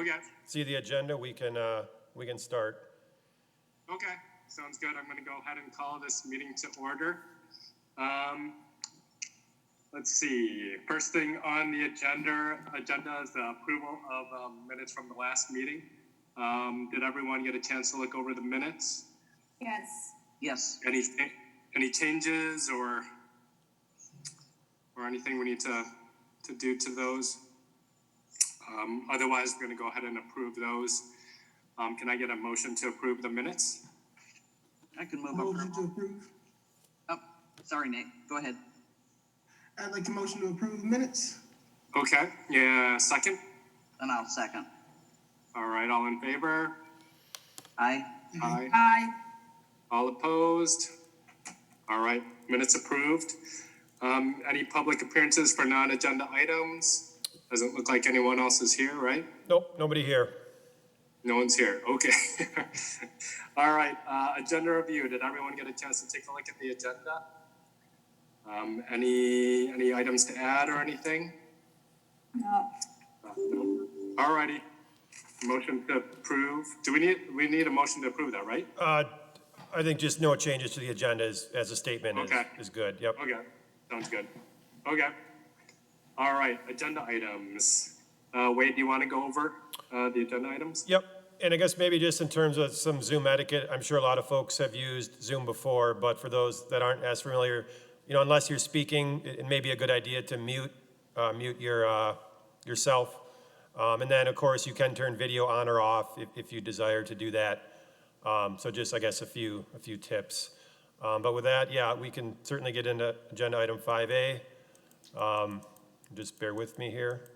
Okay. see the agenda, we can start. Okay, sounds good. I'm going to go ahead and call this meeting to order. Let's see. First thing on the agenda is the approval of minutes from the last meeting. Did everyone get a chance to look over the minutes? Yes. Yes. Any changes or anything we need to do to those? Otherwise, we're going to go ahead and approve those. Can I get a motion to approve the minutes? I can move Motion to approval. approve. Oh, sorry, Nate. Go ahead. I'd like to motion to approve the minutes. Okay, yeah, second. And I'll second. All right, all in favor? Aye. Aye. Aye. All opposed? All right, minutes approved. Any public appearances for non-agenda items? Doesn't look like anyone else is here, right? Nope, nobody here. No one's here, okay. All right, agenda review. Did everyone get a chance to take a look at the agenda? Any items to add or anything? No. No. All righty. Motion to approve. Do we need a motion to approve that, right? I think just no changes to the agenda as a statement Okay. is good. Yep. Okay, sounds good. Okay. All right, agenda items. Wade, do you want to go over the agenda items? Yep. And I guess maybe just in terms of some Zoom etiquette, I'm sure a lot of folks have used Zoom before, but for those that aren't as familiar, unless you're speaking, it may be a good idea to mute yourself. And then, of course, you can turn video on or off if you desire to do that. So just, I guess, a few tips. But with that, yeah, we can certainly get into agenda item 5A. Just bear with me here.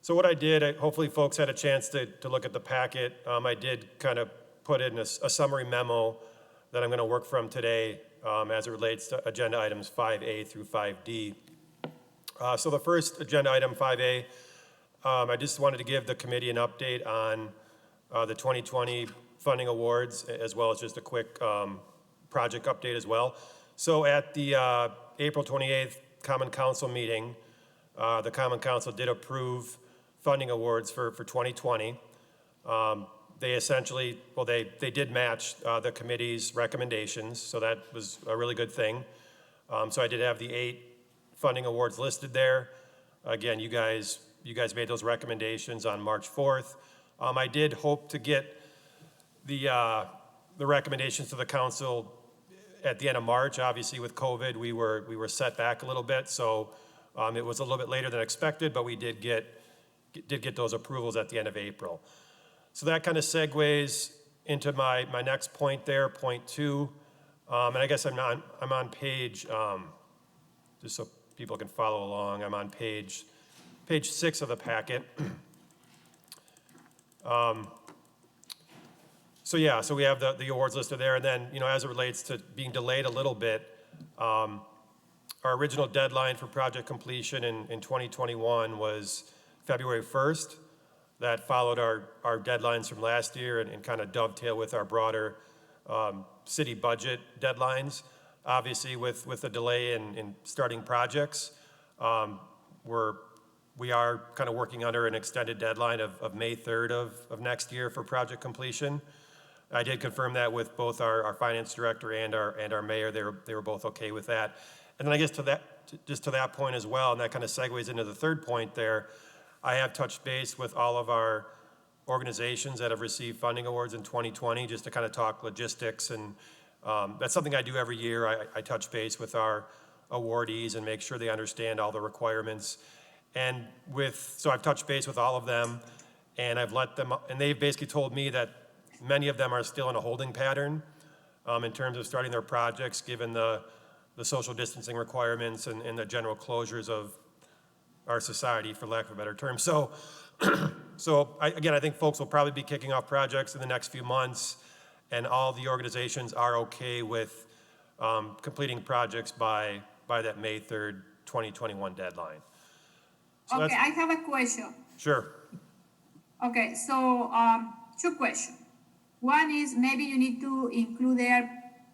So what I did, hopefully folks had a chance to look at the packet. I did kind of put in a summary memo that I'm going to work from today as it relates to agenda items 5A through 5D. So the first agenda item, 5A, I just wanted to give the committee an update on the 2020 funding awards, as well as just a quick project update as well. So at the April 28th Common Council meeting, the Common Council did approve funding awards for 2020. They essentially, well, they did match the committee's recommendations, so that was a really good thing. So I did have the 8 funding awards listed there. Again, you guys made those recommendations on March 4th. I did hope to get the recommendations to the council at the end of March. Obviously, with COVID, we were set back a little bit, so it was a little bit later than expected, but we did get those approvals at the end of April. So that kind of segues into my next point there, point 2, and I guess I'm on page just so people can follow along. I'm on page 6 of the packet. So yeah, so we have the awards listed there, and then as it relates to being delayed a little bit, our original deadline for project completion in 2021 was February 1st. That followed our deadlines from last year and kind of dovetail with our broader city budget deadlines. Obviously, with the delay in starting projects, we are kind of working under an extended deadline of May 3rd of next year for project completion. I did confirm that with both our finance director and our mayor. They were both okay with that. And then I guess to that point as well, and that kind of segues into the third point there, I have touched base with all of our organizations that have received funding awards in 2020 just to kind of talk logistics, and that's something I do every year. I touch base with our awardees and make sure they understand all the requirements. And so I've touched base with all of them, and I've let them, and they've basically told me that many of them are still in a holding pattern in terms of starting their projects, given the social distancing requirements and the general closures of our society, for lack of a better term. So, I think folks will probably be kicking off projects in the next few months, and all the organizations are okay with completing projects by that May 3rd, 2021 deadline. So Okay, I have a question. Sure. Okay, so 2 questions. One is maybe you need to include their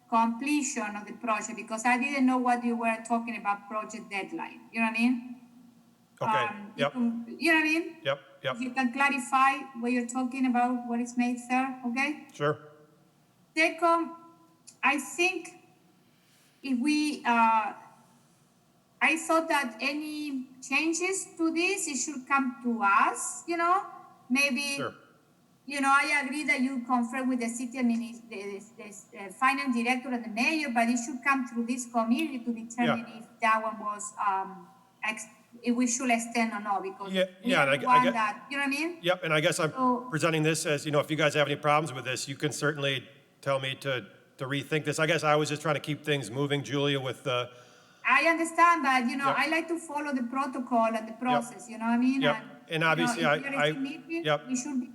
completion of the project, because I didn't know what you were talking about project deadline. You know what I mean? Okay. Yep. You know what I mean? Yep. yep, If you can clarify what you're talking about, what is May 3rd, okay? sure. Second, I think if we, I thought that any changes to this, it should come to us, maybe. Sure. I agree that you confer with the city the finance director and the mayor, but it should come through this committee to determine if that one was, if we should extend or not, because Yeah, we yeah, are and the I one get- that, you know what I mean? Yep, and I guess I'm So- presenting this as, if you guys have any problems with this, you can certainly tell me to rethink this. I guess I was just trying to keep things moving, Julia, with the, I understand, but, Yep. I like to follow the protocol and the process, you know what I mean? Yep. And obviously, if we are I- still meeting, yep. we should be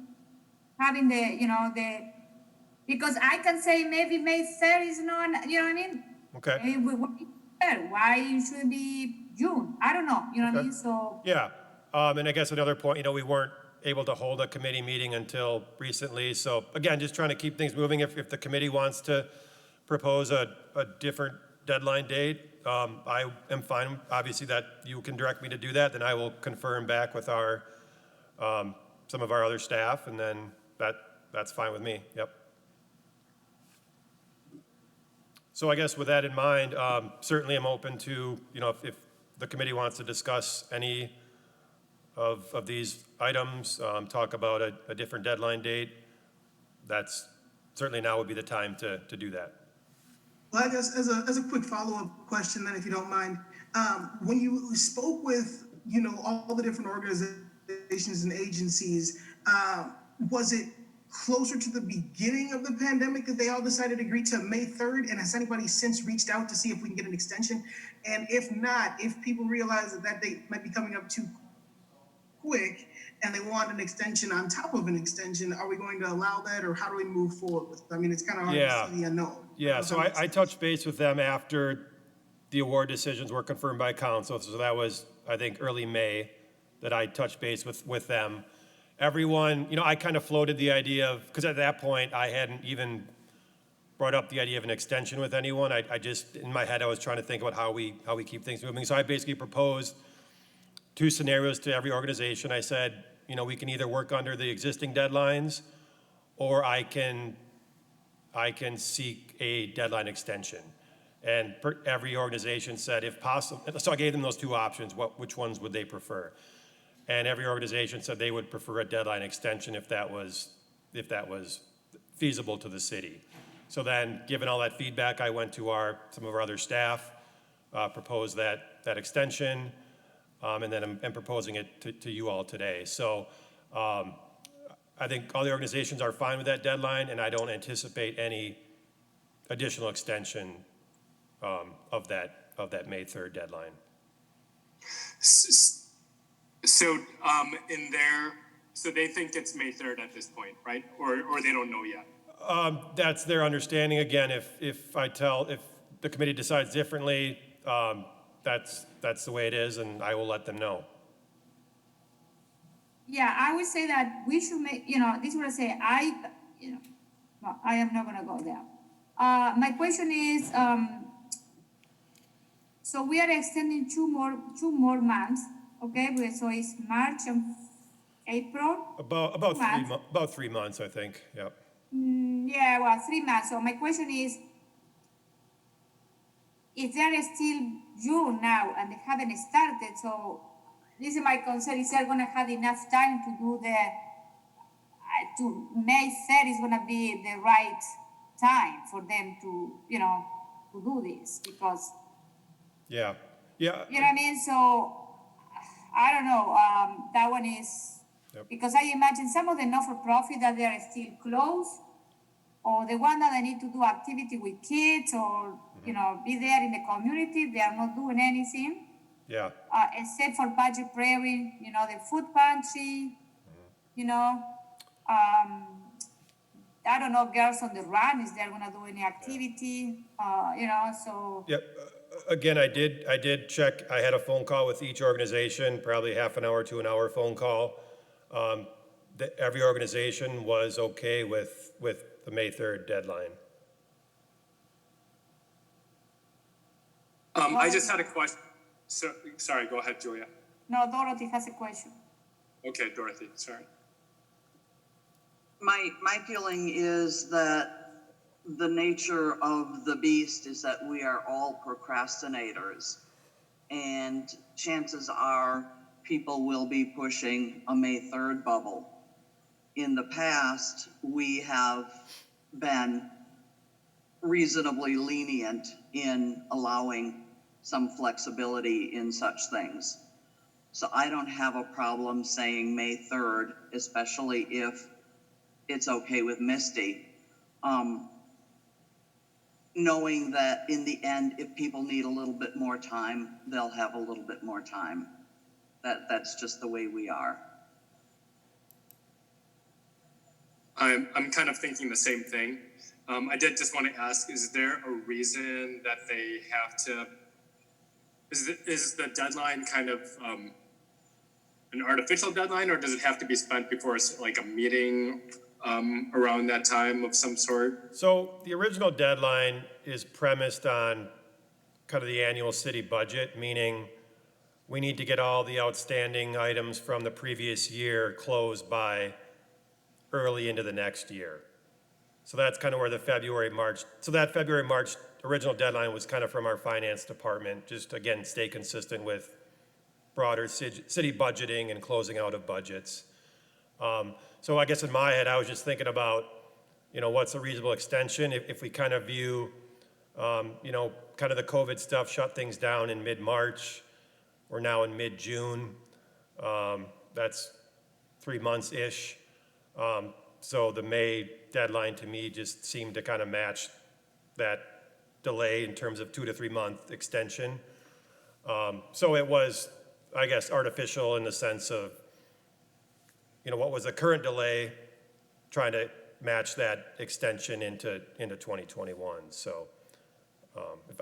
having because I can say maybe May 3rd is not, you know what I mean? okay. Maybe we want it there. Why it should be June? I don't know, you know what I Okay. mean? So, Yeah, and I guess another point, we weren't able to hold a committee meeting until recently. So again, just trying to keep things moving. If the committee wants to propose a different deadline date, I am fine, obviously, that you can direct me to do that. Then I will confirm back with our, some of our other staff, and then that's fine with me, yep. So I guess with that in mind, certainly I'm open to, if the committee wants to discuss any of these items, talk about a different deadline date, that's certainly now would be the time to do that. Well, I guess as a quick follow-up question, then, if you don't mind, when you spoke with, all the different organizations and agencies, was it closer to the beginning of the pandemic that they all decided to agree to May 3rd? And has anybody since reached out to see if we can get an extension? And if not, if people realize that date might be coming up too quick and they want an extension on top of an extension, are we going to allow that, or how do we move forward with it? I mean, it's kind of hard Yeah. to see the unknown. Yeah, so I touched base with them after the award decisions were confirmed by council. So that was, I think, early May that I touched base with them. Everyone, I kind of floated the idea of, because at that point, I hadn't even brought up the idea of an extension with anyone. I just, in my head, I was trying to think about how we keep things moving. So I basically proposed two scenarios to every organization. I said, we can either work under the existing deadlines, or I can seek a deadline extension. And every organization said, if possible, so I gave them those two options, which ones would they prefer? And every organization said they would prefer a deadline extension if that was feasible to the city. So then, given all that feedback, I went to some of our other staff, proposed that extension, and then I'm proposing it to you all today. So I think all the organizations are fine with that deadline, and I don't anticipate any additional extension of that May 3rd deadline. So, so they think it's May 3rd at this point, right? Or they don't know yet? That's their understanding. Again, if the committee decides differently, that's the way it is, and I will let them know. yeah, I would say that we should make, this is what I say, no, I am not gonna go there. My question is, so we are extending two more months, okay? So it's March and April. About 3 months, I think. Yep. Yeah, well, 3 months. So my question is, if they are still June now and they haven't started, so this is my concern, is they're gonna have enough time to do May 3rd is gonna be the right time for them to do this, because, Yeah. you know what I mean? So, I don't know, that one is, Yep. because I imagine some of the not-for-profit that they are still closed, or the one that they need to do activity with kids, or, be there in the community, they are not doing anything, Yeah. except for budget prairie, the food pantry, I don't know, Girls on the Run, is they're gonna do any activity, so. Yep. Again, I did check. I had a phone call with each organization, probably half an hour to an hour phone call. Every organization was okay with the May 3rd deadline. I just had a question. So, sorry, go ahead, Julia. No, Dorothy has a question. Okay, Dorothy, sorry. My feeling is that the nature of the beast is that we are all procrastinators. And chances are people will be pushing a May 3rd bubble. In the past, we have been reasonably lenient in allowing some flexibility in such things. So I don't have a problem saying May 3rd, especially if it's okay with Misty. Knowing that in the end, if people need a little bit more time, they'll have a little bit more time. That's just the way we are. I'm kind of thinking the same thing. I did just want to ask, is there a reason that they have to, is the deadline kind of an artificial deadline, or does it have to be spent before like a meeting around that time of some sort? So the original deadline is premised on kind of the annual city budget, meaning we need to get all the outstanding items from the previous year closed by early into the next year. So that's kind of where the February, March original deadline was kind of from our finance department, just again, stay consistent with broader city budgeting and closing out of budgets. So I guess in my head, I was just thinking about, what's a reasonable extension if we kind of view, kind of the COVID stuff shut things down in mid-March. We're now in mid-June. That's 3 months-ish. So the May deadline to me just seemed to kind of match that delay in terms of 2 to 3 month extension. So it was, I guess, artificial in the sense of, what was the current delay, trying to match that extension into 2021. So if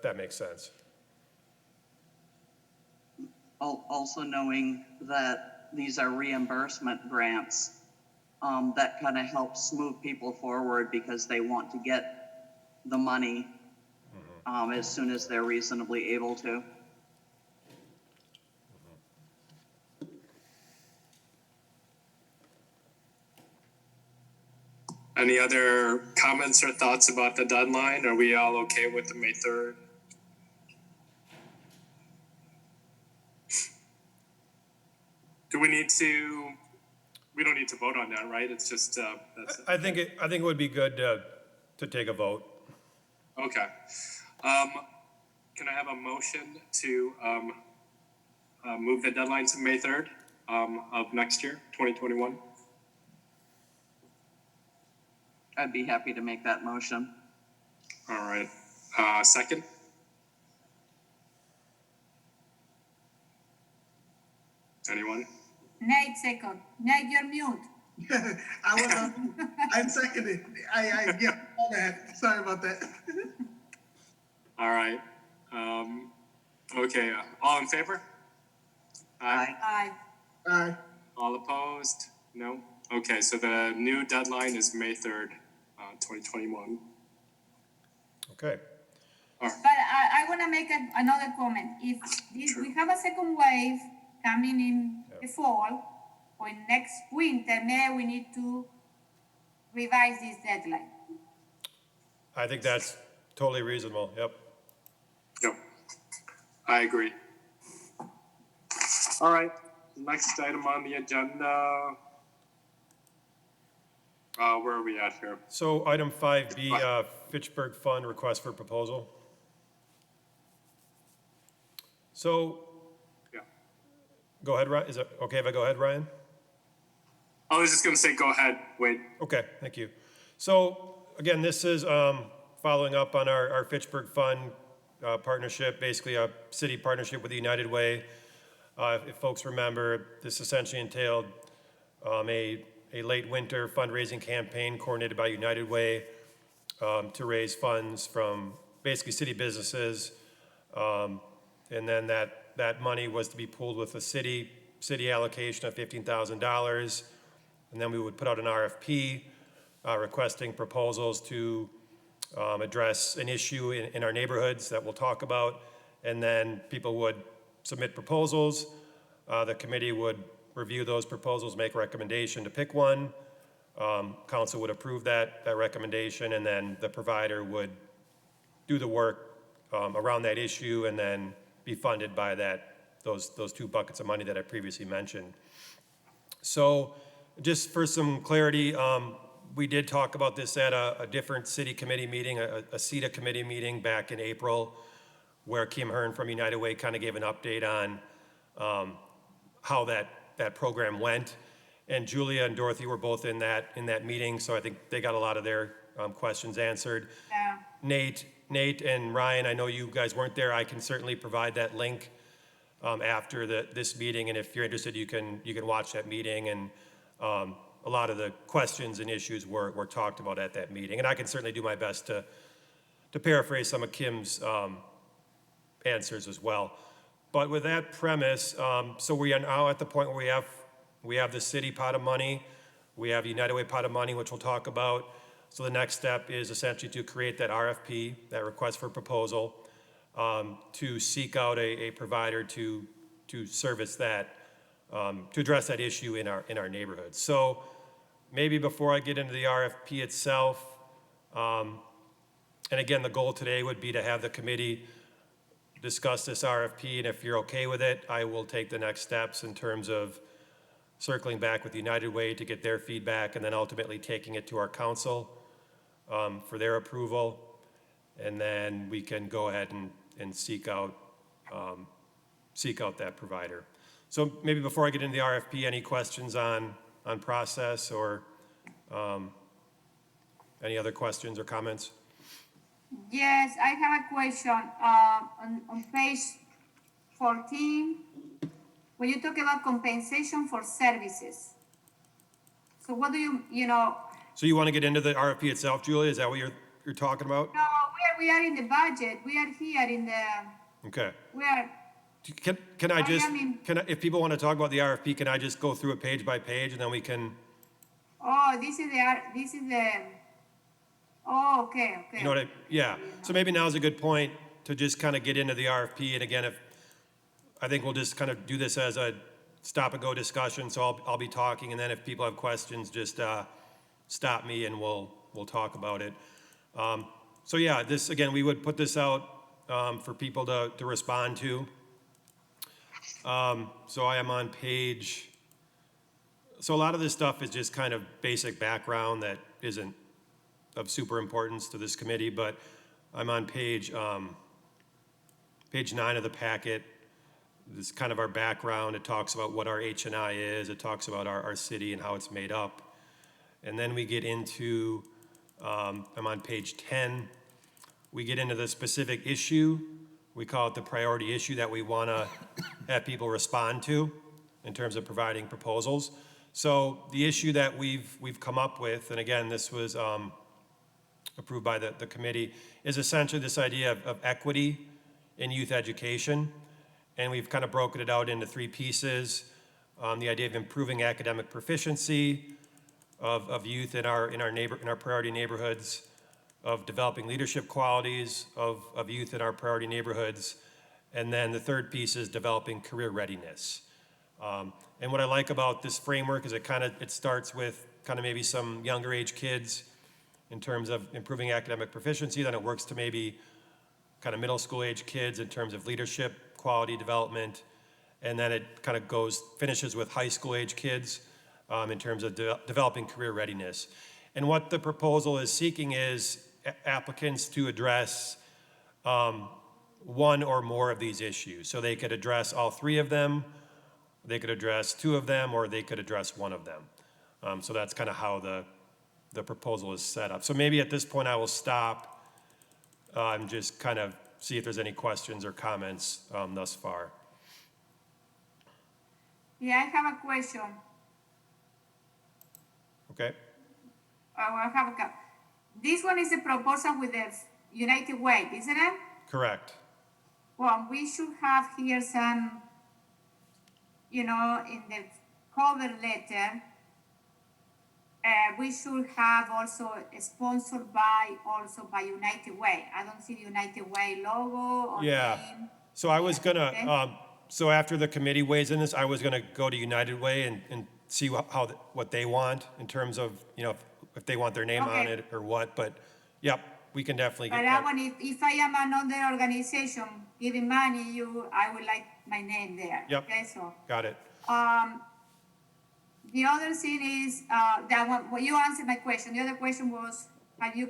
that makes sense. Also knowing that these are reimbursement grants, that kind of helps move people forward because they want to get the money as soon as they're reasonably able to. Any other comments or thoughts about the deadline? Are we all okay with the May 3rd? Do we need to, we don't need to vote on that, right? It's just, that's, I think it would be good to take a vote. okay. Can I have a motion to move the deadline to May 3rd of next year, 2021? I'd be happy to make that motion. All right. Second? Anyone? Nate second. Nate, you're mute. I seconded. Yeah, all that. Sorry about that. All right. Okay. All in favor? Aye. Aye. Aye. All opposed? No? Okay, so the new deadline is May 3rd, 2021. Okay. But I want to make another comment. If Sure. we have a second wave coming in the fall or in next winter, maybe we need to revise this deadline. I think that's totally reasonable. Yep. Yep. I agree. All right, next item on the agenda. Where are we at here? So item 5B, Fitchburg Fund request for proposal. So, Yeah. go ahead, Ryan. Is it okay if I go ahead, Ryan? I was just gonna say, go ahead, Wade. Okay, thank you. So again, this is following up on our Fitchburg Fund partnership, basically a city partnership with the United Way. If folks remember, this essentially entailed a late winter fundraising campaign coordinated by United Way to raise funds from basically city businesses. And then that money was to be pooled with a city allocation of $15,000. And then we would put out an RFP requesting proposals to address an issue in our neighborhoods that we'll talk about. And then people would submit proposals. The committee would review those proposals, make a recommendation to pick one. Council would approve that recommendation, and then the provider would do the work around that issue and then be funded by those two buckets of money that I previously mentioned. So just for some clarity, we did talk about this at a different city committee meeting, a CETA committee meeting back in April, where Kim Hearn from United Way kind of gave an update on how that program went. And Julia and Dorothy were both in that meeting, so I think they got a lot of their questions answered. Yeah. Nate and Ryan, I know you guys weren't there. I can certainly provide that link after this meeting, and if you're interested, you can watch that meeting. And a lot of the questions and issues were talked about at that meeting, and I can certainly do my best to paraphrase some of Kim's answers as well. But with that premise, so we are now at the point where we have the city pot of money, we have United Way pot of money, which we'll talk about. So the next step is essentially to create that RFP, that request for proposal, to seek out a provider to service that, to address that issue in our neighborhood. So maybe before I get into the RFP itself, and again, the goal today would be to have the committee discuss this RFP, and if you're okay with it, I will take the next steps in terms of circling back with United Way to get their feedback, and then ultimately taking it to our council for their approval, and then we can go ahead and seek out that provider. So maybe before I get into the RFP, any questions on process or any other questions or comments? Yes, I have a question. On page 14, when you talk about compensation for services, so what do you know? So you want to get into the RFP itself, Julia? Is that what you're talking about? No, we are in the budget. We are here in the. Okay. We are. Can I just, am in- if people want to talk about the RFP, can I just go through it page by page, and then we can, Oh, this is the. Oh, okay. you know what yeah. So maybe now's a good point to just kind of get into the RFP. And again, I think we'll just kind of do this as a stop and go discussion. So I'll be talking, and then if people have questions, just stop me and we'll talk about it. So yeah, this, again, we would put this out for people to respond to. So I am on page, so a lot of this stuff is just kind of basic background that isn't of super importance to this committee, but I'm on page 9 of the packet. This is kind of our background. It talks about what our H&I is. It talks about our city and how it's made up. And then we get into, I'm on page 10. We get into the specific issue. We call it the priority issue that we want to have people respond to in terms of providing proposals. So the issue that we've come up with, and again, this was approved by the committee, is essentially this idea of equity in youth education. And we've kind of broken it out into 3 pieces. The idea of improving academic proficiency of youth in our priority neighborhoods, of developing leadership qualities of youth in our priority neighborhoods, and then the third piece is developing career readiness. And what I like about this framework is it starts with kind of maybe some younger age kids in terms of improving academic proficiency, then it works to maybe kind of middle school age kids in terms of leadership quality development, and then it kind of finishes with high school age kids in terms of developing career readiness. And what the proposal is seeking is applicants to address one or more of these issues. So they could address all 3 of them, they could address 2 of them, or they could address 1 of them. So that's kind of how the proposal is set up. So maybe at this point I will stop and just kind of see if there's any questions or comments thus far. Yeah, I have a question. Okay? I have a. This one is the proposal with the United Way, isn't it? Correct. Well, we should have here some, in the cover letter, we should have also sponsored by United Way. I don't see the United Way logo or Yeah. name. So I was gonna, Okay. So after the committee weighs in this, I was gonna go to United Way and see what they want in terms of, you know, if they want their name on Okay. it or what, but, yep, we can definitely get But that. if I am another organization giving money, I would like my name there. Yep. Okay, so, Got it. the other thing is, that one, well, you answered my question. The other question was, have you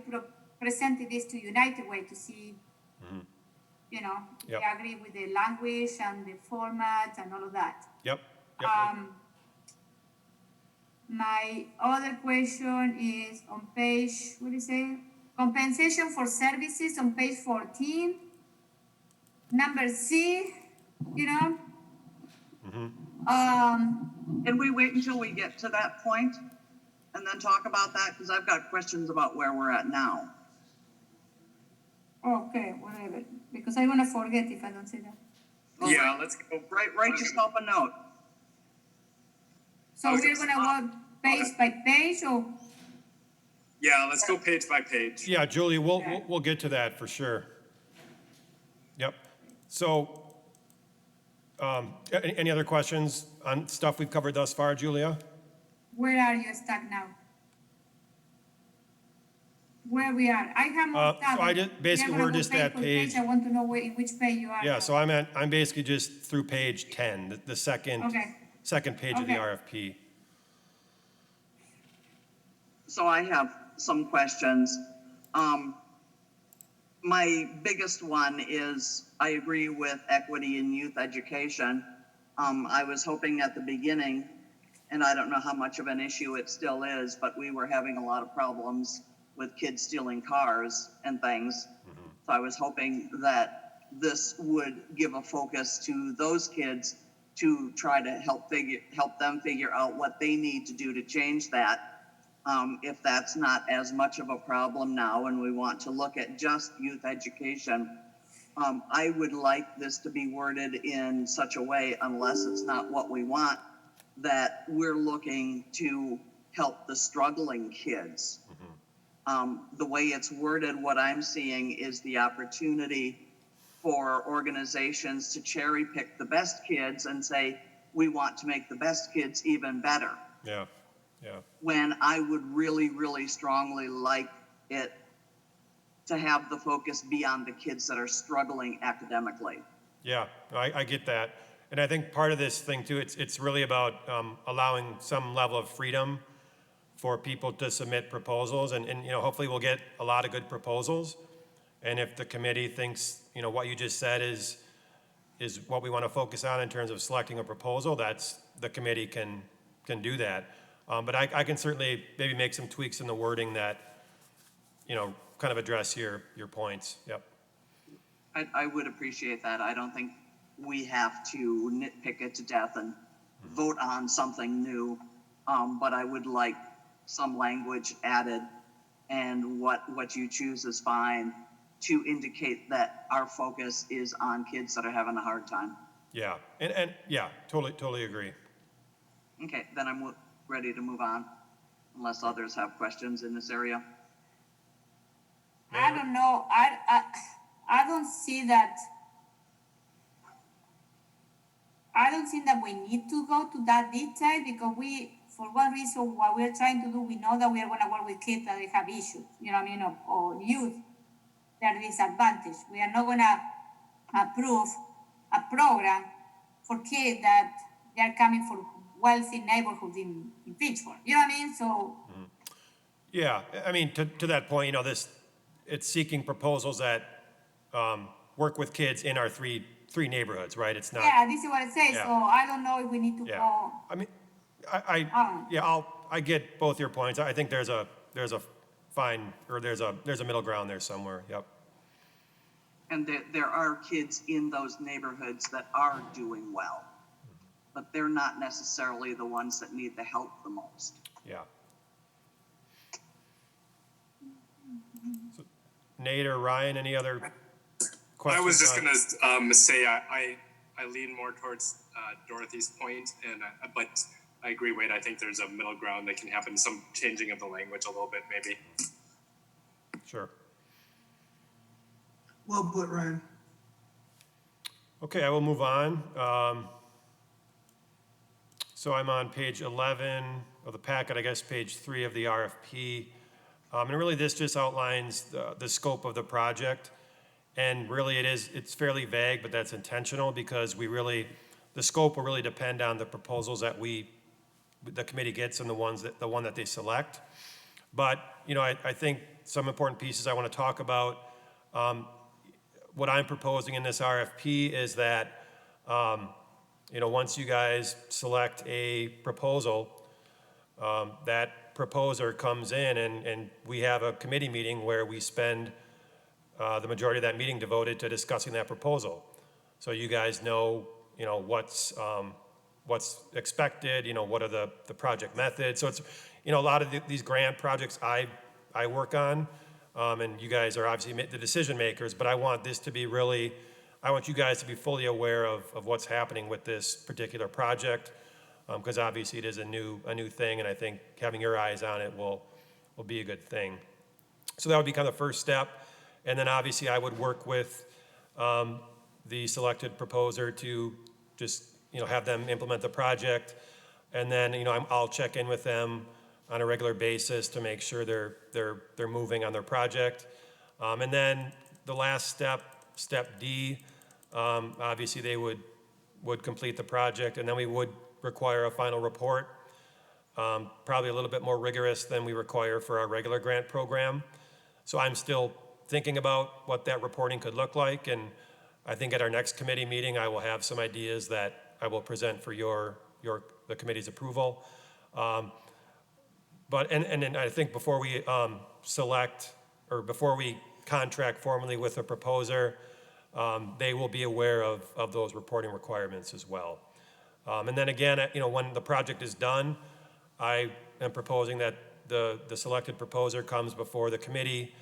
presented this to United Way to see, you know, if Yep. they agree with the language and the format and all of that? Yep, yep, My other question is on page, what is it? Compensation for services on page 14. Number C, you know? Can we wait until we get to that point and then talk about that? Because I've got questions about where we're at now. Okay, whatever, because I'm gonna forget if I don't say that. Well, Yeah, let's go. Write yourself a note. So I was we're gonna gonna go page by page, or? Yeah, let's go page by page. Yeah, Julie, Okay. we'll get to that for sure. Yep. So, any other questions on stuff we've covered thus far, Julia? Where are you stuck now? Where we are? I have more So tab. I did- basically, We are gonna we're go just page at by page- I want to know in which page you are. Yeah, now. so I'm basically just through page 10, the second, Okay. second page of the Okay. RFP. So I have some questions. My biggest one is I agree with equity in youth education. I was hoping at the beginning, and I don't know how much of an issue it still is, but we were having a lot of problems with kids stealing cars and things. So I was hoping that this would give a focus to those kids to try to help them figure out what they need to do to change that. If that's not as much of a problem now and we want to look at just youth education, I would like this to be worded in such a way, unless it's not what we want, that we're looking to help the struggling kids. The way it's worded, what I'm seeing is the opportunity for organizations to cherry pick the best kids and say, we want to make the best kids even better. Yeah, yeah, When I would really, really strongly like it to have the focus be on the kids that are struggling academically. yeah, I get that. And I think part of this thing too, it's really about allowing some level of freedom for people to submit proposals, and you know, hopefully we'll get a lot of good proposals. And if the committee thinks, you know, what you just said is what we want to focus on in terms of selecting a proposal, that's, the committee can do that. But I can certainly maybe make some tweaks in the wording that, you know, kind of address your points. Yep. I would appreciate that. I don't think we have to nitpick it to death and vote on something new. But I would like some language added, and what you choose is fine, to indicate that our focus is on kids that are having a hard time. Yeah, and yeah, totally agree. Okay, then I'm ready to move on, unless others have questions in this area. I don't know, I don't see that. I don't think that we need to go to that detail, because for one reason, what we're trying to do, we know that we are gonna work with kids that they have issues, you know what I mean, or youth that are disadvantaged. We are not gonna approve a program for kids that they are coming from wealthy neighborhoods in Fitchburg, you know what I mean? So, Yeah, I mean, to that point, you know, it's seeking proposals that work with kids in our three neighborhoods, right? It's not. yeah, this is what it says, Yeah. so I don't know if we need to Yeah, go. I mean, Um. I get both your points. I think there's a fine, or there's a middle ground there somewhere. Yep. And there are kids in those neighborhoods that are doing well, but they're not necessarily the ones that need the help the most. Yeah. So, Nate or Ryan, any other questions? I was just on- gonna say I lean more towards Dorothy's point, but I agree, Wade. I think there's a middle ground that can happen, some changing of the language a little bit, maybe. Sure. Well put, Ryan. Okay, I will move on. So I'm on page 11 of the packet, I guess page 3 of the RFP. And really this just outlines the scope of the project. And really it's fairly vague, but that's intentional because the scope will really depend on the proposals that the committee gets and the one that they select. But, I think some important pieces I want to talk about. What I'm proposing in this RFP is that, once you guys select a proposal, that proposer comes in and we have a committee meeting where we spend the majority of that meeting devoted to discussing that proposal. So you guys know, what's expected, what are the project methods. So it's, a lot of these grant projects I work on, and you guys are obviously the decision makers, but I want you guys to be fully aware of what's happening with this particular project, because obviously it is a new thing, and I think having your eyes on it will be a good thing. So that would be kind of the first step, and then obviously I would work with the selected proposer to just have them implement the project, and then I'll check in with them on a regular basis to make sure they're moving on their project. And then the last step D, obviously they would complete the project, and then we would require a final report, probably a little bit more rigorous than we require for our regular grant program. So I'm still thinking about what that reporting could look like, and I think at our next committee meeting, I will have some ideas that I will present for the committee's approval. But then I think before we select or before we contract formally with a proposer, they will be aware of those reporting requirements as well. And then again, when the project is done, I am proposing that the selected proposer comes before the committee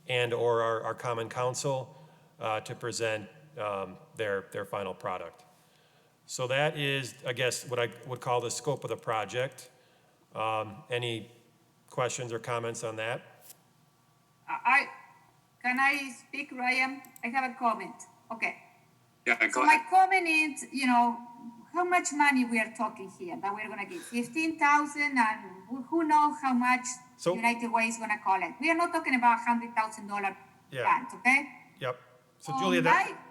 and or our common council to present their final product. So that is, I guess, what I would call the scope of the project. Any questions or comments on that? Can I speak, Ryan? I have a comment. Okay. Yeah, So go my ahead. comment is, how much money we are talking here that we're gonna give? 15,000, and who knows how much So- United Way is gonna collect? We are not talking about $100,000 Yeah. grant, okay? Yep. So So Julia,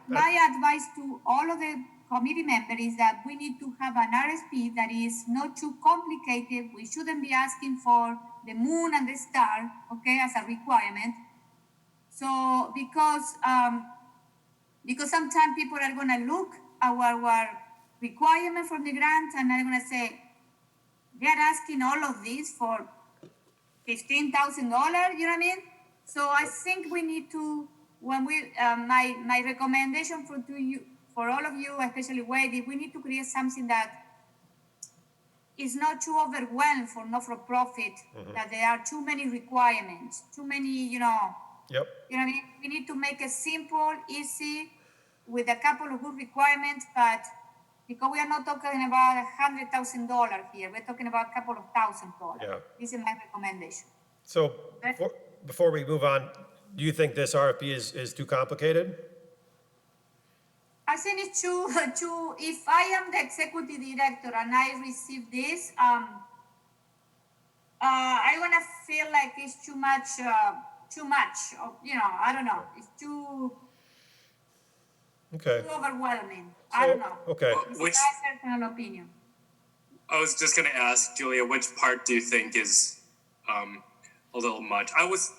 my advice to all of the committee members is that we need to have an RSP that is not too complicated. We shouldn't be asking for the moon and the star, okay, as a requirement. So because sometimes people are gonna look at our requirement from the grant and are gonna say, they're asking all of this for $15,000, you know what I mean? So I think we need to, when we, my recommendation for all of you, especially Wade, we need to create something that is not too overwhelmed for not-for-profit, that there are too many requirements, too many, Yep. You know what I mean? We need to make it simple, easy, with a couple of good requirements, but because we are not talking about $100,000 here, we're talking about a couple of $1,000. Yeah. This is my recommendation. So before we move on, do you think this RFP is too complicated? I think it's too, if I am the executive director and I receive this, I'm gonna feel like it's too much, I don't know, it's too Okay. overwhelming. So- I don't know. okay. It's Which- my personal opinion. I was just gonna ask Julia, which part do you think is a little much? I was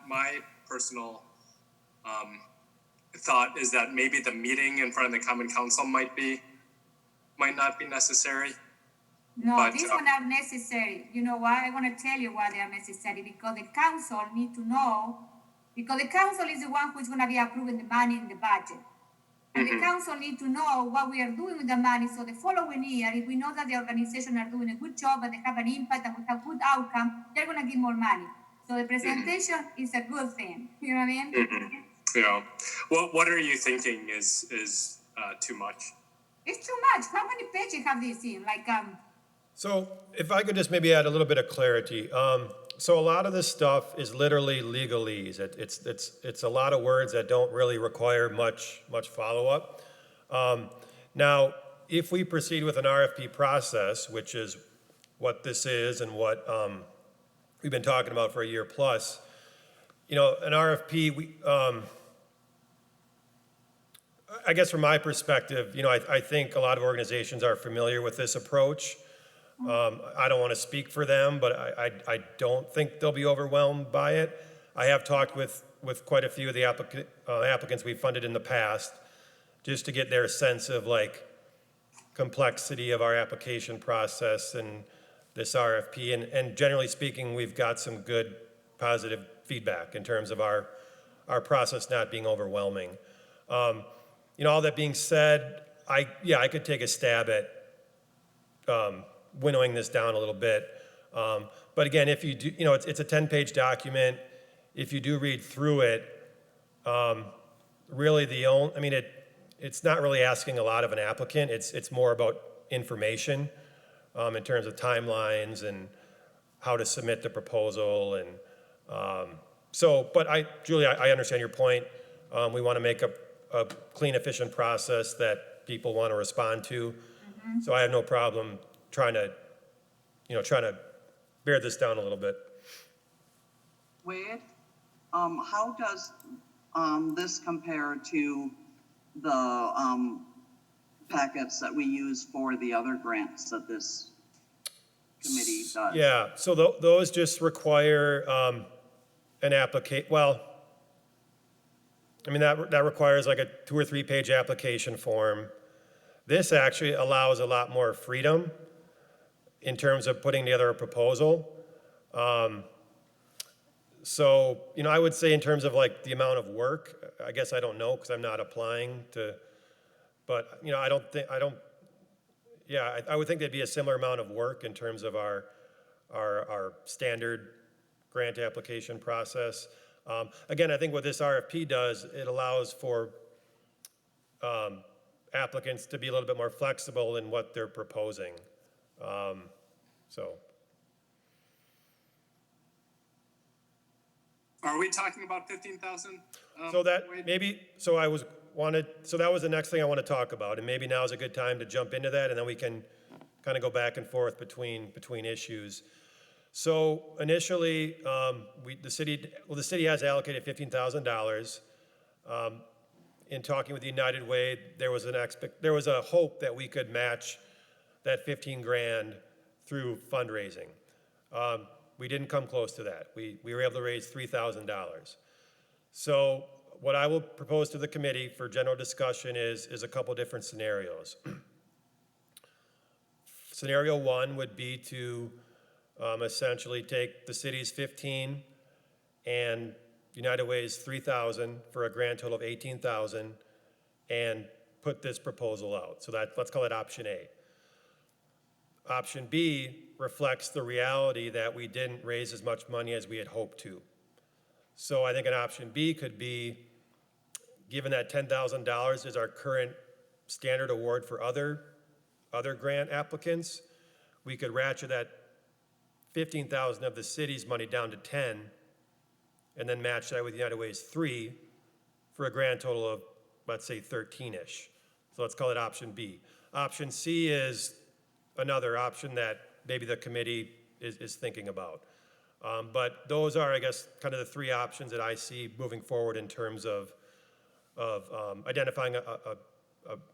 my personal thought is that maybe the meeting in front of the Common Council might not be necessary. No, But, these one are necessary. You know why? I want to tell you why they are necessary. Because the council need to know, because the council is the one who is going to be approving the money in the budget. And the council need to know what we are doing with the money. So the following year, if we know that the organization are doing a good job and they have an impact and we have good outcome, they're going to give more money. So the presentation is a good thing. You know what I mean? Yeah. What are you thinking is too much? It's too much. How many pages have this in? So if I could just maybe add a little bit of clarity. So a lot of this stuff is literally legalese. It's a lot of words that don't really require much follow-up. Now, if we proceed with an RFP process, which is what this is and what we've been talking about for a year plus, an RFP, I guess from my perspective, I think a lot of organizations are familiar with this approach. I don't want to speak for them, but I don't think they'll be overwhelmed by it. I have talked with quite a few of the applicants we've funded in the past, just to get their sense of complexity of our application process and this RFP. And generally speaking, we've got some good positive feedback in terms of our process not being overwhelming. All that being said, I could take a stab at winnowing this down a little bit. But again, if you do, it's a 10-page document. If you do read through it, really it's not really asking a lot of an applicant. It's more about information in terms of timelines and how to submit the proposal. And Julie, I understand your point. We want to make a clean, efficient process that people want to respond to. Mm-hmm. So I have no problem trying to bear this down a little bit. Wade, how does this compare to the packets that we use for the other grants that this committee does? Yeah, so those just require an application. Well, that requires like a 2 or 3 page application form. This actually allows a lot more freedom in terms of putting together a proposal. So, I would say in terms of the amount of work, I guess I don't know because I'm not applying to, but, I would think there'd be a similar amount of work in terms of our standard grant application process. Again, I think what this RFP does, it allows for applicants to be a little bit more flexible in what they're proposing. Are we talking about 15,000? So that Wade? so that was the next thing I want to talk about, and maybe now is a good time to jump into that, and then we can kind of go back and forth between issues. So initially, the city has allocated $15,000. In talking with United Way, there was a hope that we could match that 15 grand through fundraising. We didn't come close to that. We were able to raise $3,000. So what I will propose to the committee for general discussion is a couple different scenarios. Scenario one would be to essentially take the city's 15 and United Way's 3,000 for a grand total of 18,000 and put this proposal out. So let's call it option A. Option B reflects the reality that we didn't raise as much money as we had hoped to. So I think an option B could be, given that $10,000 is our current standard award for other grant applicants, we could ratchet that 15,000 of the city's money down to 10 and then match that with United Way's 3 for a grand total of, let's say, 13-ish. So let's call it option B. Option C is another option that maybe the committee is thinking about. But those are, I guess, kind of the 3 options that I see moving forward in terms of identifying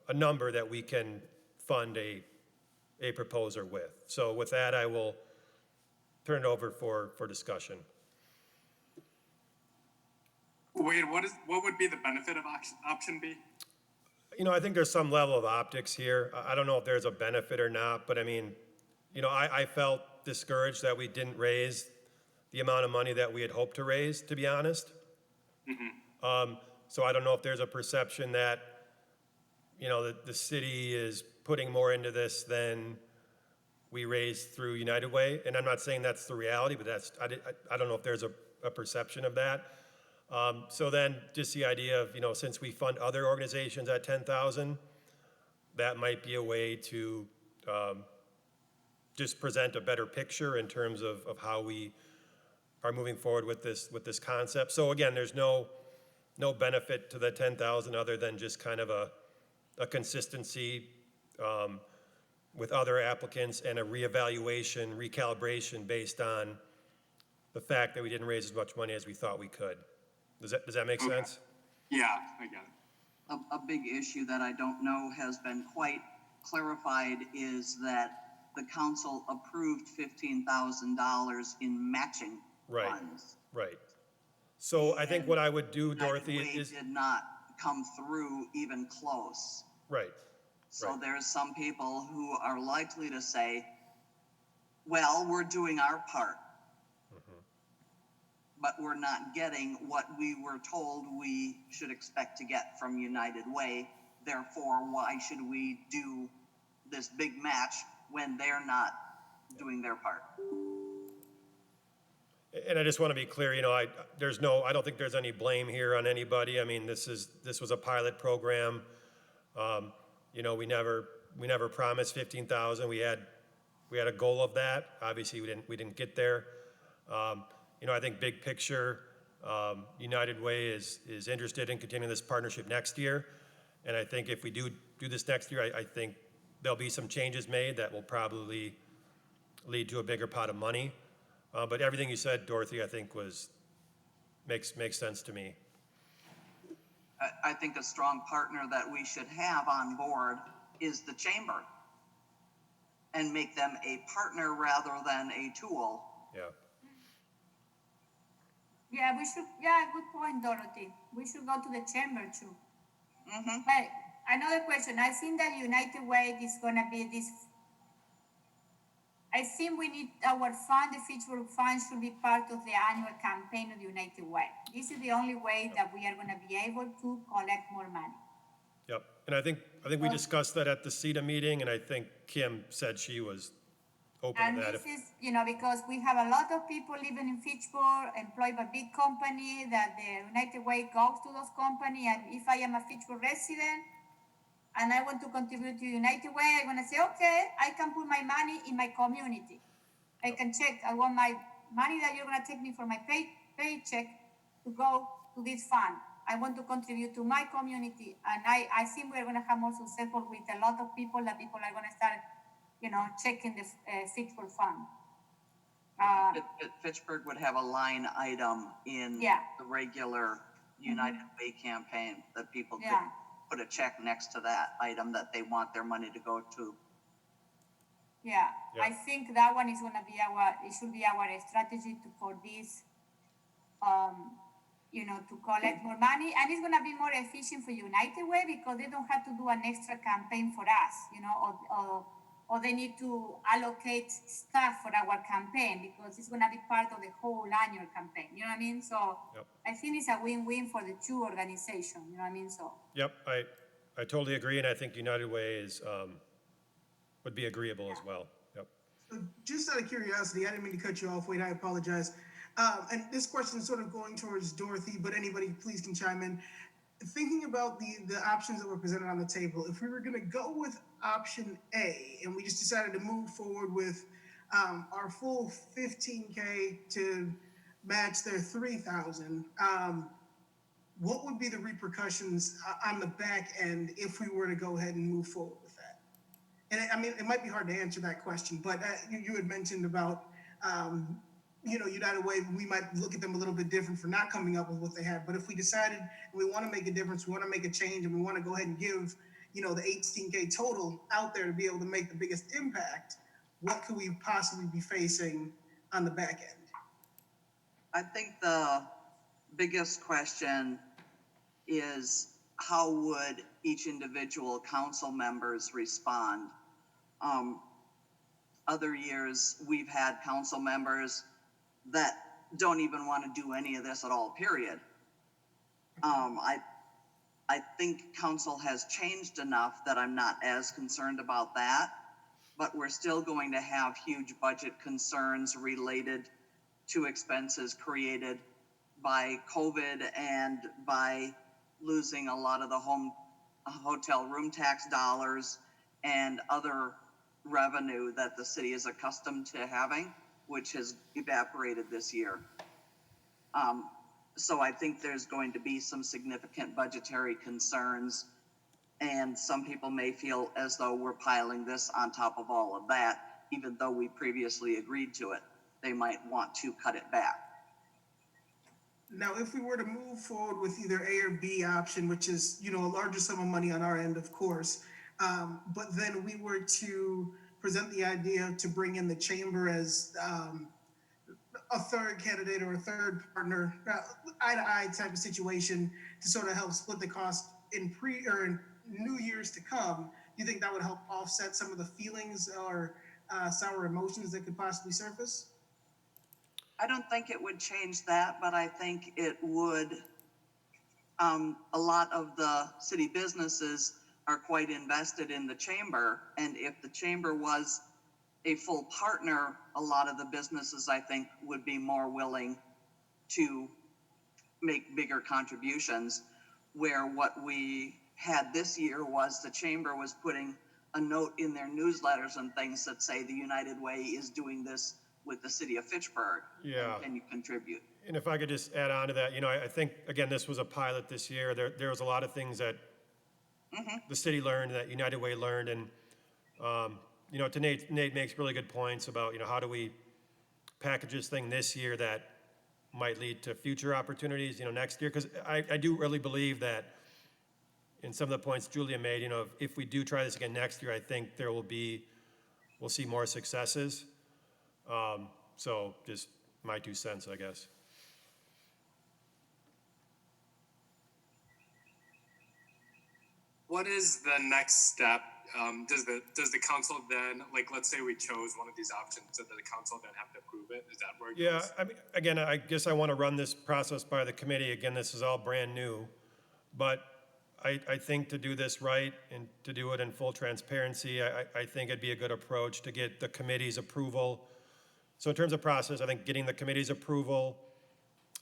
a number that we can fund a proposer with. So with that, I will turn it over for discussion. Wade, what would be the benefit of option B? I think there's some level of optics here. I don't know if there's a benefit or not, but I felt discouraged that we didn't raise the amount of money that we had hoped to raise, to be honest. Mm-hmm. So I don't know if there's a perception that, the city is putting more into this than we raised through United Way. And I'm not saying that's the reality, but I don't know if there's a perception of that. So then just the idea of, since we fund other organizations at 10,000, that might be a way to just present a better picture in terms of how we are moving forward with this concept. So again, there's no benefit to the 10,000 other than just kind of a consistency with other applicants and a reevaluation, recalibration based on the fact that we didn't raise as much money as we thought we could. Does that make Okay. sense? Yeah, I get it. A big issue that I don't know has been quite clarified is that the council approved $15,000 in matching Right. funds. Right. So I think what I would do, United Dorothy, Way is, did not come through even close. right, So Right. there's some people who are likely to say, well, we're doing our part. But we're not getting what we were told we should expect to get from United Way. Therefore, why should we do this big match when they're not doing their part? and I just want to be clear, I don't think there's any blame here on anybody. I mean, this was a pilot program. We never promised 15,000. We had a goal of that. Obviously, we didn't get there. I think big picture, United Way is interested in continuing this partnership next year. And I think if we do this next year, I think there'll be some changes made that will probably lead to a bigger pot of money. But everything you said, Dorothy, I think makes sense to me. I think a strong partner that we should have on board is the chamber and make them a partner rather than a tool. Yeah. Yeah, we should, yeah, good point, Dorothy. We should go to the chamber too. Mm-hmm. But another question, I think that United Way is gonna be this, I think we need our fund, the Fitchburg Fund should be part of the annual campaign of United Way. This is the only way that we are gonna be able to collect more money. Yep. And I think we discussed that at the CETA meeting, and I think Kim said she was open And to that. this is, because we have a lot of people living in Fitchburg, employed by big company, that the United Way goes to those companies. And if I am a Fitchburg resident and I want to contribute to United Way, I'm gonna say, okay, I can put my money in my community. I can check, I want my money that you're gonna take me for my paycheck to go to this fund. I want to contribute to my community. And I think we're gonna have more successful with a lot of people, that people are gonna start checking the Fitchburg Fund. Fitchburg would have a line item in Yeah. the regular United Way campaign that people could Yeah. put a check next to that item that they want their money to go to. Yeah, Yeah. I think that one is gonna be it should be our strategy for this, to collect more money. And it's gonna be more efficient for United Way because they don't have to do an extra campaign for us, or they need to allocate staff for our campaign because it's gonna be part of the whole annual campaign, you know what I mean? So Yep. I think it's a win-win for the two organizations, you know what I mean? So, Yep, I totally agree, and I think United Way would be agreeable as well. Yep. So just out of curiosity, I didn't mean to cut you off. Wait, I apologize. And this question is sort of going towards Dorothy, but anybody please can chime in. Thinking about the options that were presented on the table, if we were going to go with option A and we just decided to move forward with our full 15K to match their 3,000, what would be the repercussions on the back end if we were to go ahead and move forward with that? And I mean, it might be hard to answer that question, but you had mentioned about, United Way, we might look at them a little bit different for not coming up with what they had. But if we decided we want to make a difference, we want to make a change, and we want to go ahead and give, the 18K total out there to be able to make the biggest impact, what could we possibly be facing on the back end? I think the biggest question is how would each individual council members respond? Other years, we've had council members that don't even want to do any of this at all, period. I think council has changed enough that I'm not as concerned about that, but we're still going to have huge budget concerns related to expenses created by COVID and by losing a lot of the hotel room tax dollars and other revenue that the city is accustomed to having, which has evaporated this year. So I think there's going to be some significant budgetary concerns. And some people may feel as though we're piling this on top of all of that, even though we previously agreed to it. They might want to cut it back. Now, if we were to move forward with either A or B option, which is, a larger sum of money on our end, of course, but then we were to present the idea to bring in the chamber as a third candidate or a third partner, eye-to-eye type of situation to sort of help split the cost in in new years to come, do you think that would help offset some of the feelings or sour emotions that could possibly surface? I don't think it would change that, but I think it would. A lot of the city businesses are quite invested in the chamber, and if the chamber was a full partner, a lot of the businesses, I think, would be more willing to make bigger contributions, where what we had this year was the chamber was putting a note in their newsletters and things that say the United Way is doing this with the city of Fitchburg. Yeah. And can you contribute? And if I could just add on to that, I think, again, this was a pilot this year. There was a lot of things that the city learned, that United Way learned, and, to Nate makes really good points about, how do we package this thing this year that might lead to future opportunities, next year? Because I do really believe that in some of the points Julia made, if we do try this again next year, I think we'll see more successes. So just my 2 cents, I guess. What is the next step? Does the council then, let's say we chose one of these options, does the council then have to approve it? Is that where it Yeah, goes? I mean, again, I guess I want to run this process by the committee. Again, this is all brand new. But I think to do this right and to do it in full transparency, I think it'd be a good approach to get the committee's approval. So in terms of process, I think getting the committee's approval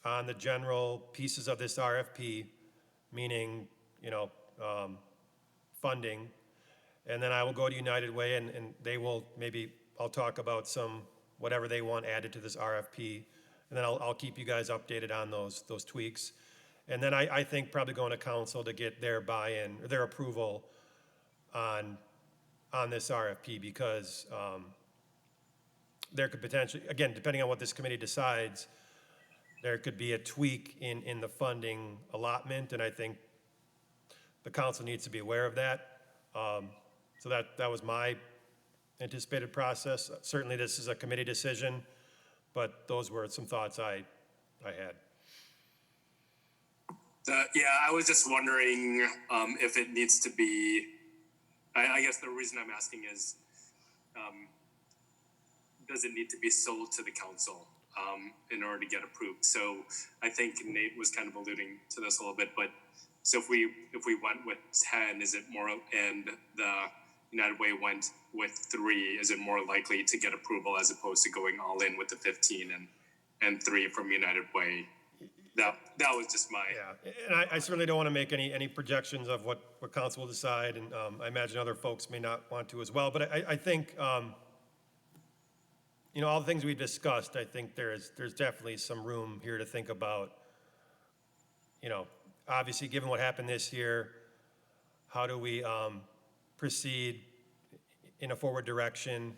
on the general pieces of this RFP, meaning, funding, and then I will go to United Way and they will, I'll talk about whatever they want added to this RFP, and then I'll keep you guys updated on those tweaks. And then I think probably going to council to get their buy-in, or their approval on this RFP, because there could potentially, again, depending on what this committee decides, there could be a tweak in the funding allotment, and I think the council needs to be aware of that. So that was my anticipated process. Certainly this is a committee decision, but those were some thoughts I had. I was just wondering if it needs to be, I guess the reason I'm asking is, does it need to be sold to the council in order to get approved? So I think Nate was kind of alluding to this a little bit, but so if we went with 10, is it more, and the United Way went with 3, is it more likely to get approval as opposed to going all in with the 15 and 3 from United Way? That was just my... Yeah, and I certainly don't want to make any projections of what council will decide, and I imagine other folks may not want to as well, but I think, all the things we discussed, I think there's definitely some room here to think about, obviously, given what happened this year, how do we proceed in a forward direction,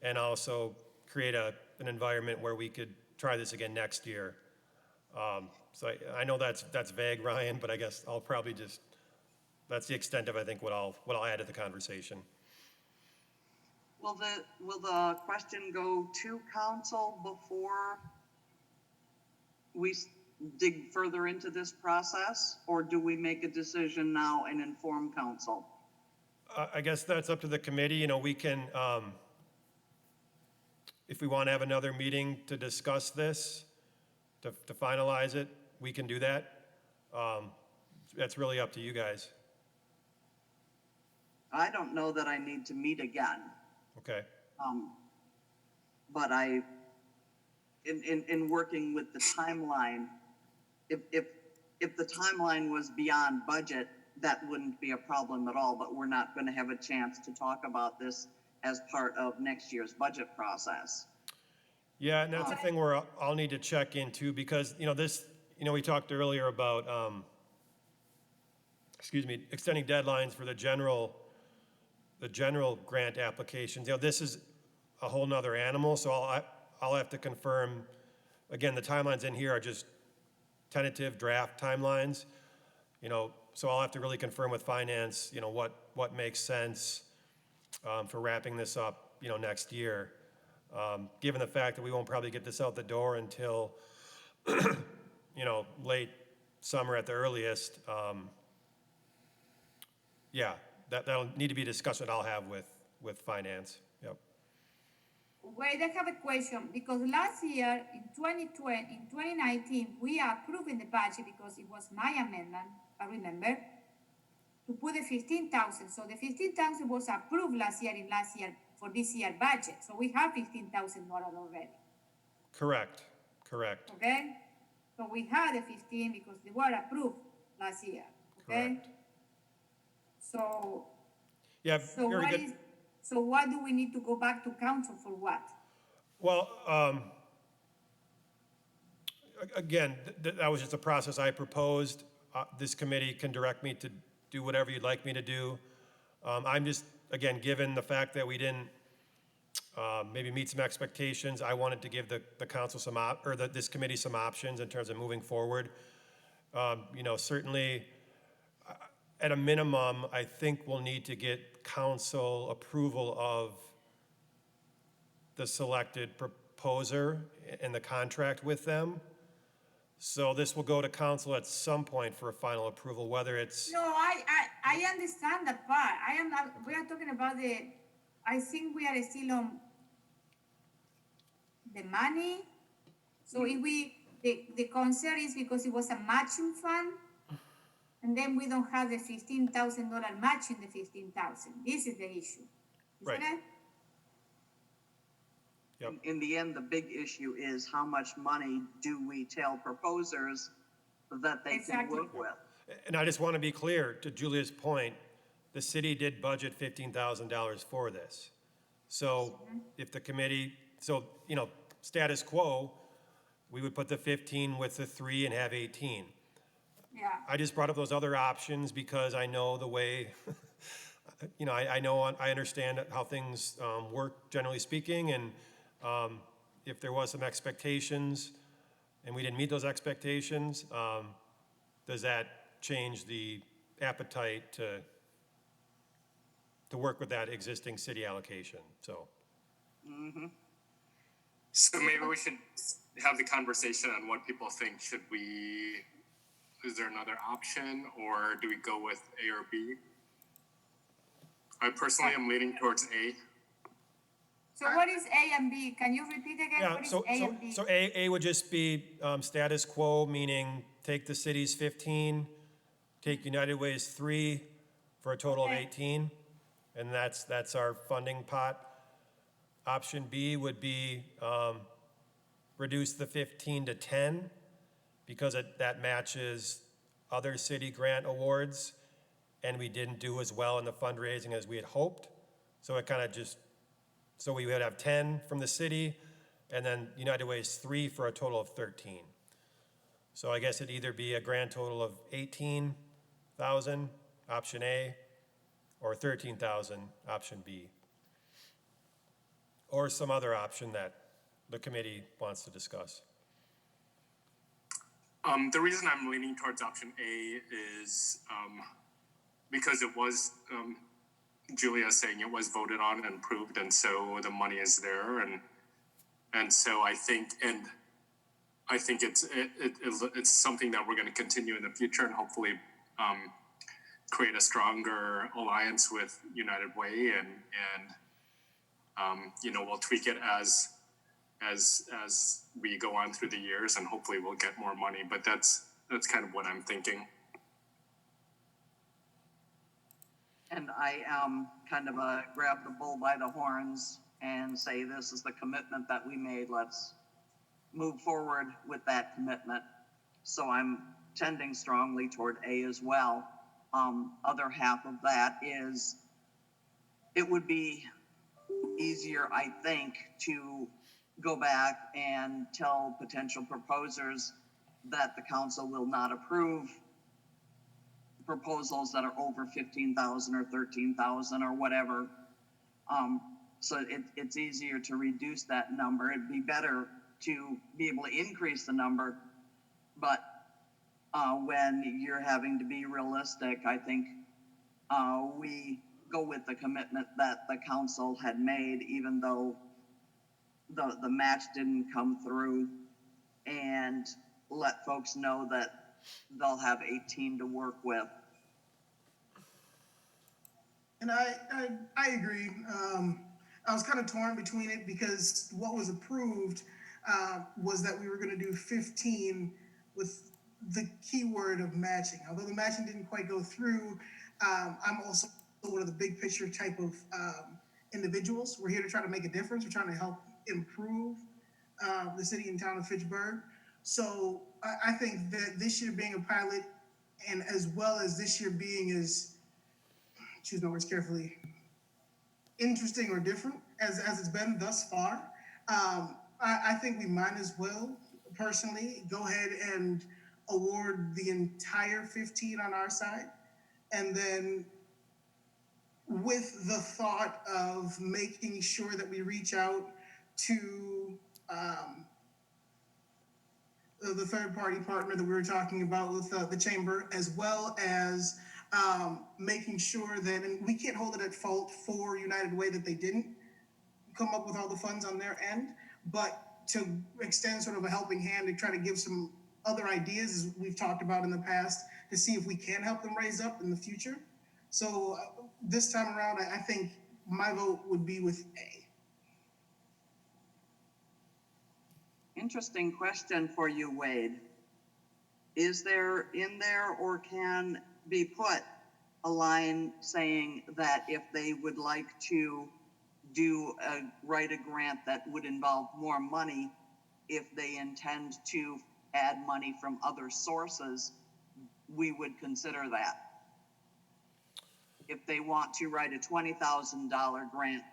and also create an environment where we could try this again next year. So I know that's vague, Ryan, but I guess I'll probably that's the extent of, I think, what I'll add to the conversation. Will the question go to council before we dig further into this process, or do we make a decision now and inform council? I guess that's up to the committee. We can, if we want to have another meeting to discuss this, to finalize it, we can do that. That's really up to you guys. I don't know that I need to meet again. Okay. But in working with the timeline, if the timeline was beyond budget, that wouldn't be a problem at all, but we're not going to have a chance to talk about this as part of next year's budget process. Yeah, and that's the thing where I'll need to check into, because, we talked earlier about extending deadlines for the general grant applications. This is a whole nother animal, so I'll have to confirm. Again, the timelines in here are just tentative draft timelines, so I'll have to really confirm with finance, what makes sense for wrapping this up, next year. Given the fact that we won't probably get this out the door until, late summer at the earliest. Yeah, that'll need to be a discussion I'll have with finance. Yep. Wait, I have a question, because last year, in 2019, we approved in the budget, because it was my amendment, I remember, to put the 15,000. So the 15,000 was approved last year for this year budget. So we have $15,000 already. Correct. Okay? So we had the 15 because they were approved last year. Okay? Correct. So, Yeah, so very what good. is, so what do we need to go back to council for what? Well, again, that was just a process I proposed. This committee can direct me to do whatever you'd like me to do. I'm just, again, given the fact that we didn't maybe meet some expectations, I wanted to give the council this committee some options in terms of moving forward. Certainly, at a minimum, I think we'll need to get council approval of the selected proposer and the contract with them. So this will go to council at some point for a final approval, whether it's, No, I understand that part. We are talking about I think we are still on the money. So if the concern is because it was a matching fund, and then we don't have the $15,000 match in the 15,000. This is the issue. Right. Isn't it? Yep. In the end, the big issue is how much money do we tell proposers that they Exactly. can work with? and I just want to be clear, to Julia's point, the city did budget $15,000 for this. So if the committee, status quo, we would put the 15 with the 3 and have 18. Yeah. I just brought up those other options because I know the way, I understand how things work, generally speaking, and if there was some expectations and we didn't meet those expectations, does that change the appetite to work with that existing city allocation? So. So maybe we should have the conversation on what people think. Is there another option, or do we go with A or B? I personally am leaning towards A. So what is A and B? Can you repeat again? Yeah, What is so A and B? A would just be status quo, meaning take the city's 15, take United Way's 3 for a total of Okay. 18, and that's our funding pot. Option B would be reduce the 15 to 10 because that matches other city grant awards, and we didn't do as well in the fundraising as we had hoped. So it kind of so we would have 10 from the city, and then United Way's 3 for a total of 13. So I guess it'd either be a grand total of 18,000, option A, or 13,000, option B. Or some other option that the committee wants to discuss. The reason I'm leaning towards option A is because it was, Julia saying it was voted on and approved, and so the money is there, and so I think it's something that we're going to continue in the future, and hopefully create a stronger alliance with United Way, and we'll tweak it as we go on through the years, and hopefully we'll get more money. But that's kind of what I'm thinking. And I kind of grab the bull by the horns and say, this is the commitment that we made. Let's move forward with that commitment. So I'm tending strongly toward A as well. Other half of that is, it would be easier, I think, to go back and tell potential proposers that the council will not approve proposals that are over 15,000 or 13,000 or whatever. So it's easier to reduce that number. It'd be better to be able to increase the number, but when you're having to be realistic, I think we go with the commitment that the council had made, even though the match didn't come through, and let folks know that they'll have 18 to work with. And I agree. I was kind of torn between it because what was approved was that we were going to do 15 with the keyword of matching. Although the matching didn't quite go through, I'm also one of the big picture type of individuals. We're here to try to make a difference. We're trying to help improve the city and town of Fitchburg. So I think that this year being a pilot, and as well as this year being as, choose my words carefully, interesting or different as it's been thus far, I think we might as well, personally, go ahead and award the entire 15 on our side. And then with the thought of making sure that we reach out to the third-party partner that we were talking about with the chamber, as well as making sure that, and we can't hold it at fault for United Way that they didn't come up with all the funds on their end, but to extend sort of a helping hand and try to give some other ideas, as we've talked about in the past, to see if we can help them raise up in the future. So this time around, I think my vote would be with A. Interesting question for you, Wade. Is there in there or can be put a line saying that if they would like to write a grant that would involve more money, if they intend to add money from other sources, we would consider that? If they want to write a $20,000 grant,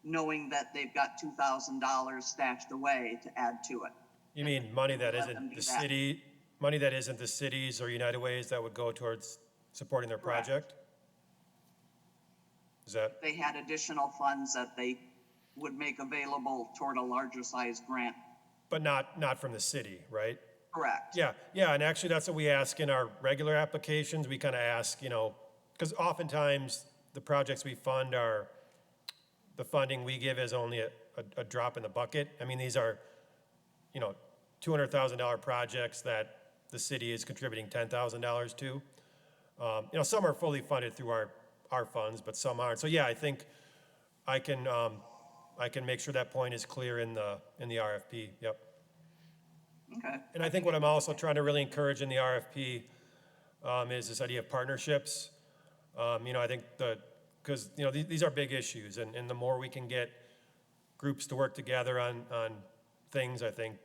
knowing that they've got $2,000 stashed away to add to it. You mean money that Let them isn't do the that. city, money that isn't the cities or United Ways that would go towards supporting their Correct. project? Is that, They had additional funds that they would make available toward a larger size grant. but not from the city, right? Correct. Yeah, and actually that's what we ask in our regular applications. We kind of ask, because oftentimes the projects we fund are, the funding we give is only a drop in the bucket. I mean, these are, $200,000 projects that the city is contributing $10,000 to. Some are fully funded through our funds, but some aren't. So yeah, I think I can make sure that point is clear in the RFP. Yep. Okay. And I think what I'm also trying to really encourage in the RFP is this idea of partnerships. I think because these are big issues, and the more we can get groups to work together on things, I think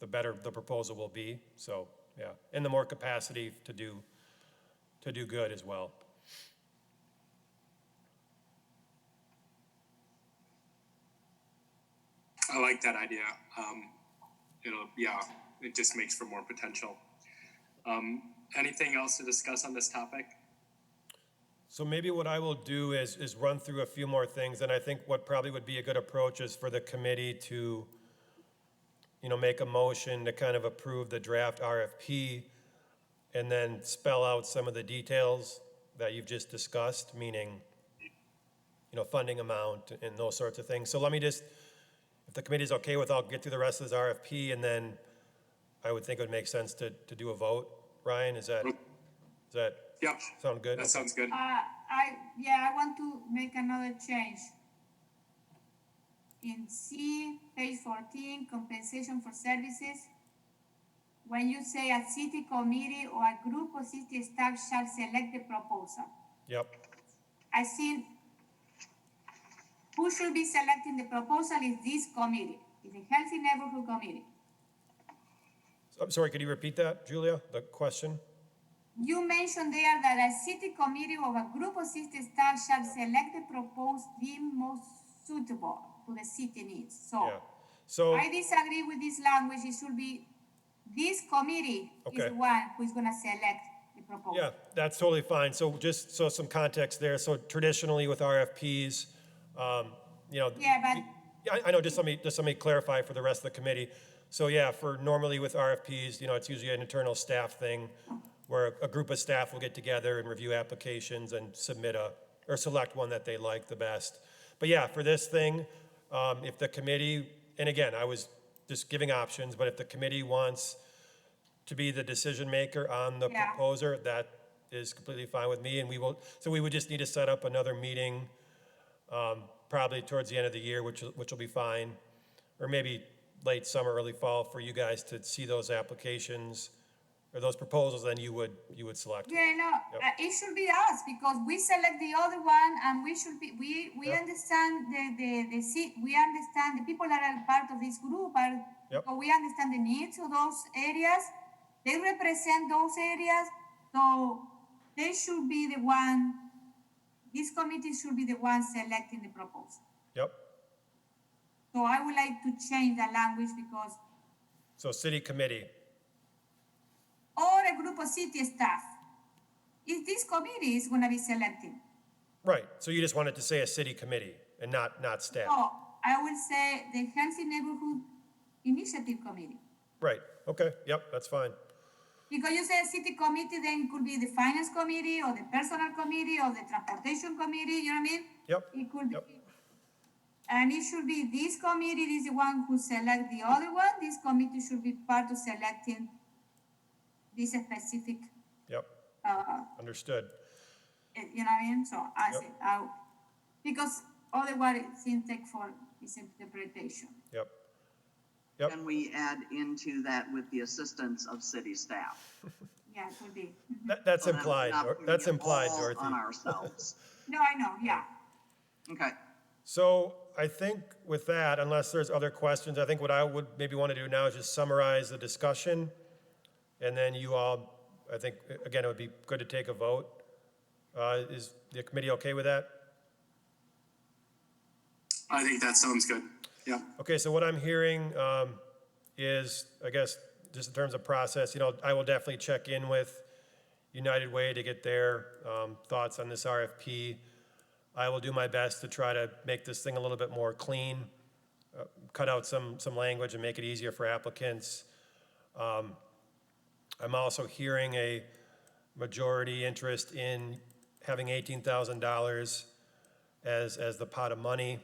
the better the proposal will be. So yeah, and the more capacity to do good as well. I like that idea. It just makes for more potential. Anything else to discuss on this topic? So maybe what I will do is run through a few more things, and I think what probably would be a good approach is for the committee to, make a motion to kind of approve the draft RFP and then spell out some of the details that you've just discussed, meaning, funding amount and those sorts of things. So let me just, if the committee is okay with, I'll get through the rest of this RFP, and then I would think it would make sense to do a vote. Ryan, is that Yep. sound good? That Okay. sounds good. I want to make another change. In C, page 14, compensation for services, when you say a city committee or a group of city staff shall select the proposal, Yep. I think who should be selecting the proposal is this committee, is the Healthy Neighborhood Committee. I'm sorry, could you repeat that, Julia, the question? You mentioned there that a city committee or a group of city staff shall select the proposed deemed most suitable to the city needs. Yeah. So, I disagree with this language. It should be this committee is Okay. the one who is going to select the proposal. Yeah, that's totally fine. So just, so some context there. So traditionally with RFPs, you know. Yeah, but Yeah, I know, just let me clarify for the rest of the committee. So yeah, for normally with RFPs, you know, it's usually an internal staff thing where a group of staff will get together and review applications and submit or select one that they like the best. But yeah, for this thing, if the committee, and again, I was just giving options, but if the committee wants to be the decision maker on the Yeah. proposer, that is completely fine with me, and so we would just need to set up another meeting, probably towards the end of the year, which will be fine, or maybe late summer, early fall, for you guys to see those applications or those proposals, then you would select. yeah, no, Yep. it should be us because we select the other one, and we should be. We Yep. understand we understand the people that are part of this group are. Yep. Because we understand the needs of those areas. They represent those areas, so they should be the one. This committee should be the one selecting the proposal. Yep. So I would like to change the language because, So city committee. or a group of city staff. If this committee is going to be selecting, Right. So you just wanted to say a city committee and not staff. so I will say the Healthy Neighborhood Initiative Committee. Right. Okay. Yep. That's fine. Because you say city committee, then it could be the finance committee or the personal committee or the transportation committee, you know what I mean? Yep. It could Yep. be. And it should be this committee is the one who select the other one. This committee should be part of selecting this specific, Yep. Understood. you know what I mean? So I Yep. say, because otherwise it seems take for misinterpretation. Yep. Yep. Can we add into that with the assistance of city staff? Yeah, it could be. That's So that we're implied. not putting That's it implied, all Dorothy. on ourselves. No, I know, yeah. Okay. So I think with that, unless there's other questions, I think what I would maybe want to do now is just summarize the discussion. And then you all, I think, again, it would be good to take a vote. Is the committee okay with that? I think that sounds good. Yeah. Okay, so what I'm hearing is, I guess, just in terms of process, you know, I will definitely check in with United Way to get their thoughts on this RFP. I will do my best to try to make this thing a little bit more clean, cut out some language and make it easier for applicants. I'm also hearing a majority interest in having $18,000 as the pot of money.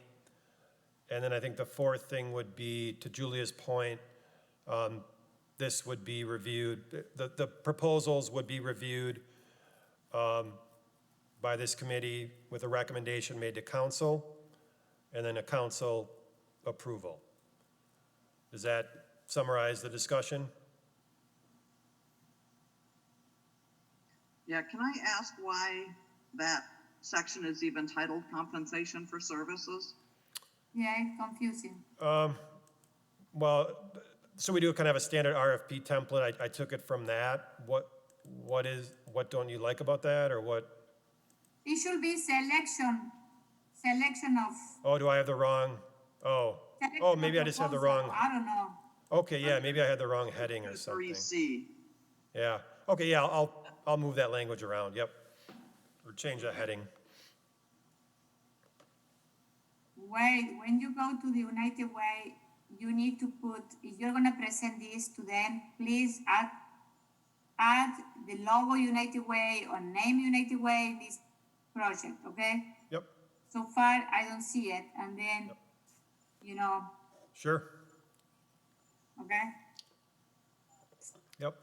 And then I think the fourth thing would be, to Julia's point, this would be reviewed, the proposals would be reviewed by this committee with a recommendation made to council, and then a council approval. Does that summarize the discussion? Yeah, can I ask why that section is even titled compensation for services? Yeah, it's confusing. Well, so we do kind of have a standard RFP template. I took it from that. What don't you like about that, or what? It should be selection of. Oh, do I have the wrong? Oh, selection maybe of I just have the proposal. wrong. I don't know. Okay, yeah, maybe I had the wrong heading or something. 3C. Yeah. Okay, yeah, I'll move that language around. Yep. Or change that heading. Wait, when you go to the United Way, you need to put, if you're gonna present this to them, please add the logo United Way or name United Way in this project, okay? Yep. So far, I don't see it, and then, you know, Sure. okay? Yep.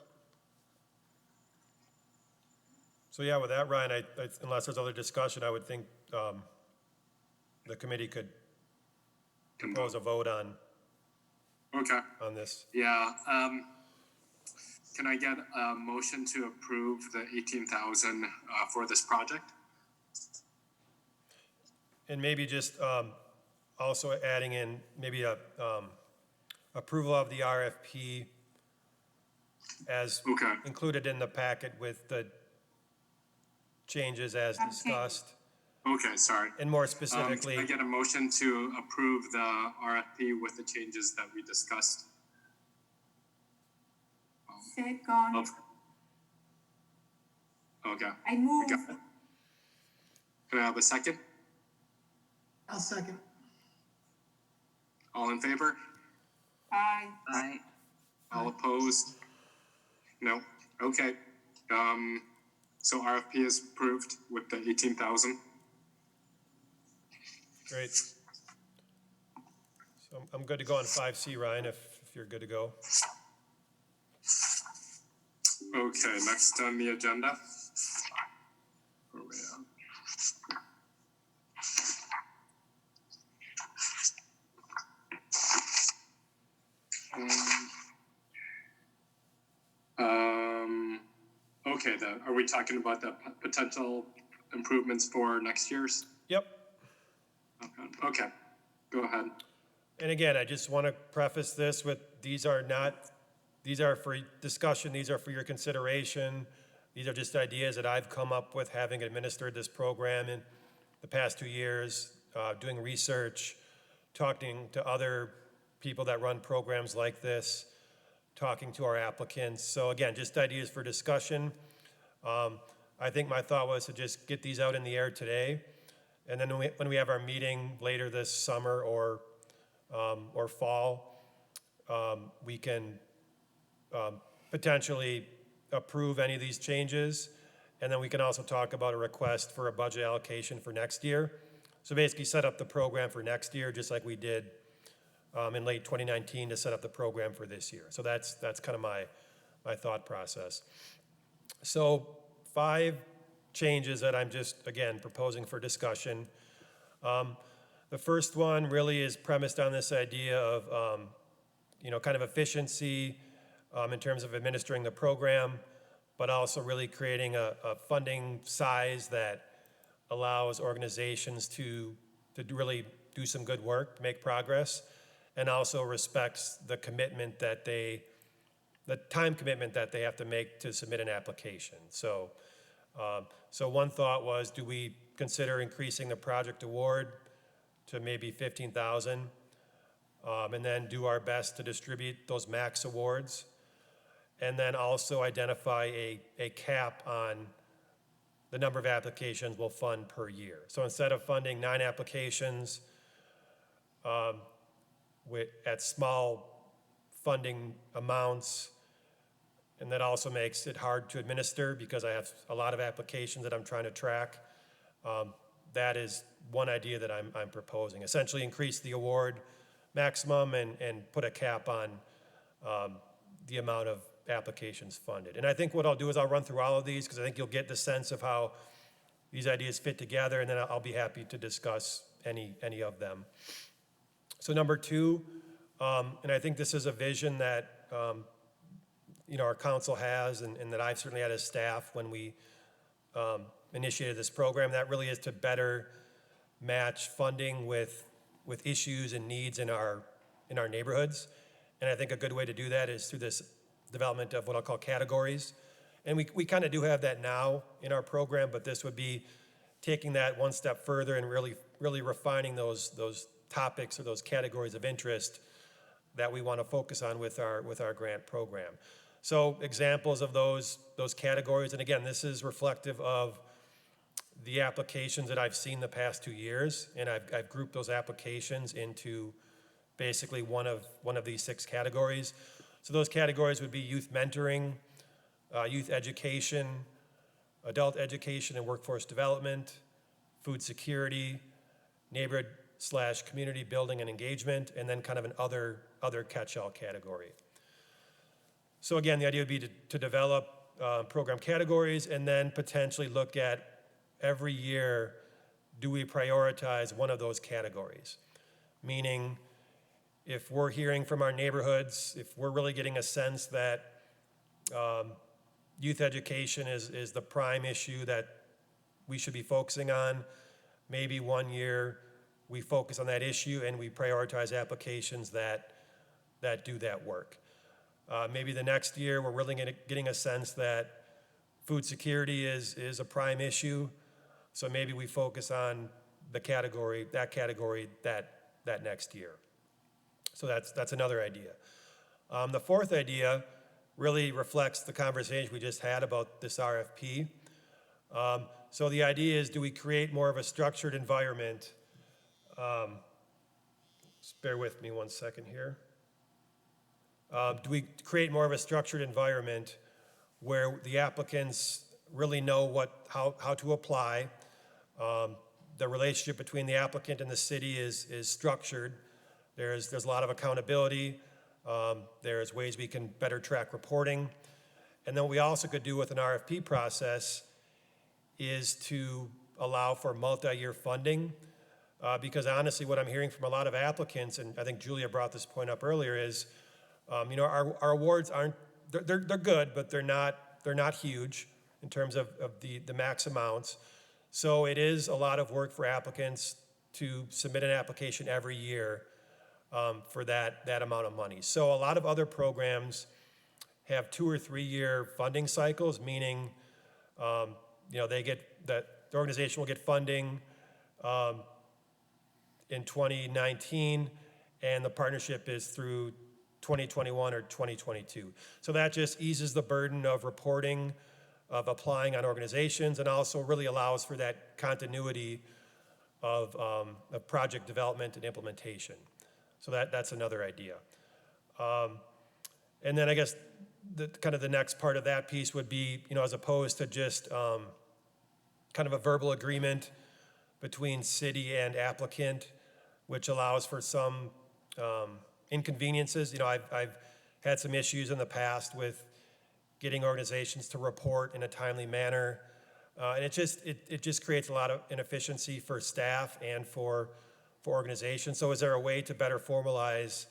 So yeah, with that, Ryan, I unless there's other discussion, I would think the committee could propose a vote on Okay. this. Yeah. Can I get a motion to approve the 18,000 for this project? And maybe just also adding in maybe a approval of the RFP as Okay. included in the packet with the changes as Okay. discussed. Okay, sorry. And more Can specifically, I get a motion to approve the RFP with the changes that we discussed? Second, Of- Okay. I move. Got it. Can I have a second? I'll second. All in favor? Aye. Aye. All opposed? No? Okay. So RFP is approved with the 18,000. Great. So I'm good to go on 5C, Ryan, if you're good to go. Okay, next on the agenda. Where are we at? Okay, are we talking about the potential improvements for next year's? Yep. Okay, go ahead. And again, I just want to preface this with, these are for discussion, these are for your consideration. These are just ideas that I've come up with having administered this program in the past 2 years, doing research, talking to other people that run programs like this, talking to our applicants. So again, just ideas for discussion. I think my thought was to just get these out in the air today. And then when we have our meeting later this summer or fall, we can potentially approve any of these changes. And then we can also talk about a request for a budget allocation for next year. So basically set up the program for next year, just like we did in late 2019 to set up the program for this year. So that's kind of my thought process. So 5 changes that I'm just, again, proposing for discussion. The first one really is premised on this idea of, kind of efficiency in terms of administering the program, but also really creating a funding size that allows organizations to really do some good work, make progress, and also respects the commitment that the time commitment that they have to make to submit an application. So one thought was, do we consider increasing the project award to maybe 15,000, and then do our best to distribute those max awards, and then also identify a cap on the number of applications we'll fund per year. So instead of funding 9 applications at small funding amounts, and that also makes it hard to administer because I have a lot of applications that I'm trying to track. That is one idea that I'm proposing. Essentially increase the award maximum and put a cap on the amount of applications funded. And I think what I'll do is I'll run through all of these because I think you'll get the sense of how these ideas fit together, and then I'll be happy to discuss any of them. So number 2, and I think this is a vision that our council has and that I've certainly had as staff when we initiated this program, that really is to better match funding with issues and needs in our neighborhoods. And I think a good way to do that is through this development of what I'll call categories. And we kind of do have that now in our program, but this would be taking that one step further and really refining those topics or those categories of interest that we want to focus on with our grant program. So examples of those categories, and again, this is reflective of the applications that I've seen the past 2 years, and I've grouped those applications into basically one of these 6 categories. So those categories would be youth mentoring, youth education, adult education and workforce development, food security, neighborhood/community building and engagement, and then kind of an other catch-all category. So again, the idea would be to develop program categories and then potentially look at every year, do we prioritize one of those categories? Meaning, if we're hearing from our neighborhoods, if we're really getting a sense that youth education is the prime issue that we should be focusing on, maybe one year we focus on that issue and we prioritize applications that do that work. Maybe the next year we're really getting a sense that food security is a prime issue, so maybe we focus on that category that next year. So that's another idea. The fourth idea really reflects the conversation we just had about this RFP. So the idea is, do we create more of a structured environment? Just bear with me one second here. Do we create more of a structured environment where the applicants really know how to apply? The relationship between the applicant and the city is structured. There's a lot of accountability. There's ways we can better track reporting. And then what we also could do with an RFP process is to allow for multi-year funding. Because honestly, what I'm hearing from a lot of applicants, and I think Julia brought this point up earlier, is our awards aren't, they're good, but they're not huge in terms of the max amounts. So it is a lot of work for applicants to submit an application every year for that amount of money. So a lot of other programs have 2 or 3 year funding cycles, meaning the organization will get funding in 2019, and the partnership is through 2021 or 2022. So that just eases the burden of reporting, of applying on organizations, and also really allows for that continuity of project development and implementation. So that's another idea. And then I guess the next part of that piece would be, as opposed to just kind of a verbal agreement between city and applicant, which allows for some inconveniences. I've had some issues in the past with getting organizations to report in a timely manner. And it just creates a lot of inefficiency for staff and for organizations. So is there a way to better formalize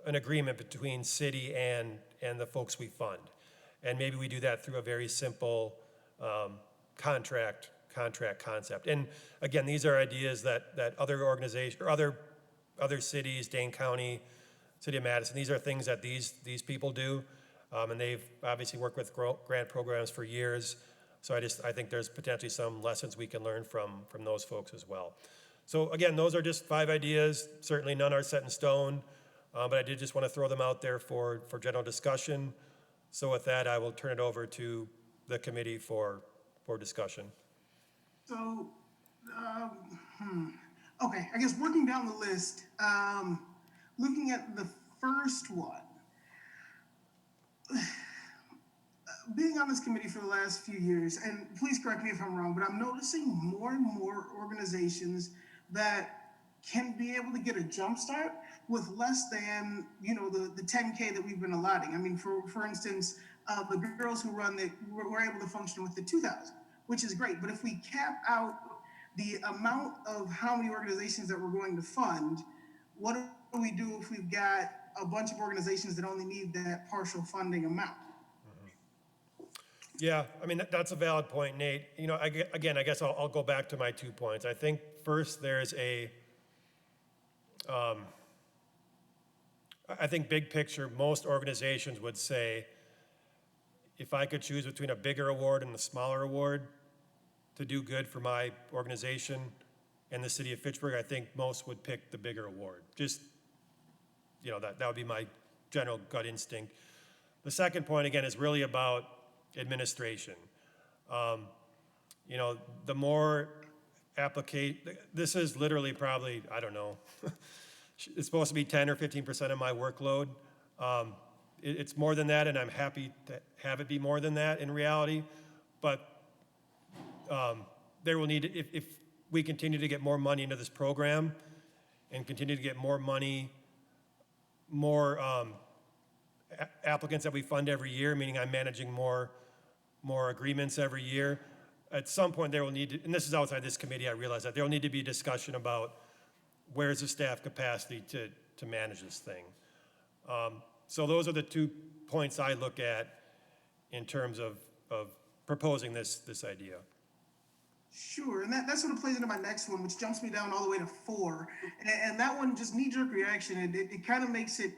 an agreement between city and the folks we fund? And maybe we do that through a very simple contract concept. And again, these are ideas that other organizations or other cities, Dane County, City of Madison, these are things that these people do. And they've obviously worked with grant programs for years. So I think there's potentially some lessons we can learn from those folks as well. So again, those are just 5 ideas. Certainly none are set in stone, but I did just want to throw them out there for general discussion. So with that, I will turn it over to the committee for discussion. So, okay, I guess working down the list, looking at the first one, being on this committee for the last few years, and please correct me if I'm wrong, but I'm noticing more and more organizations that can be able to get a jump start with less than, the 10K that we've been allotting. I mean, for instance, the girls who run were able to function with the 2,000, which is great. But if we cap out the amount of how many organizations that we're going to fund, what do we do if we've got a bunch of organizations that only need that partial funding amount? Yeah, I mean, that's a valid point, Nate. I guess I'll go back to my 2 points. I think first there's I think big picture, most organizations would say, if I could choose between a bigger award and a smaller award to do good for my organization and the city of Fitchburg, I think most would pick the bigger award. Just, that would be my general gut instinct. The second point, again, is really about administration. The more this is literally probably, I don't know, it's supposed to be 10 or 15% of my workload. It's more than that, and I'm happy to have it be more than that in reality. But there will need, if we continue to get more money into this program and continue to get more money, more applicants that we fund every year, meaning I'm managing more agreements every year, at some point there will need to, and this is outside this committee, I realize that, there will need to be a discussion about where's the staff capacity to manage this thing. So those are the 2 points I look at in terms of proposing this idea. Sure, and that sort of plays into my next one, which jumps me down all the way to 4. And that one, just knee-jerk reaction, it kind of makes it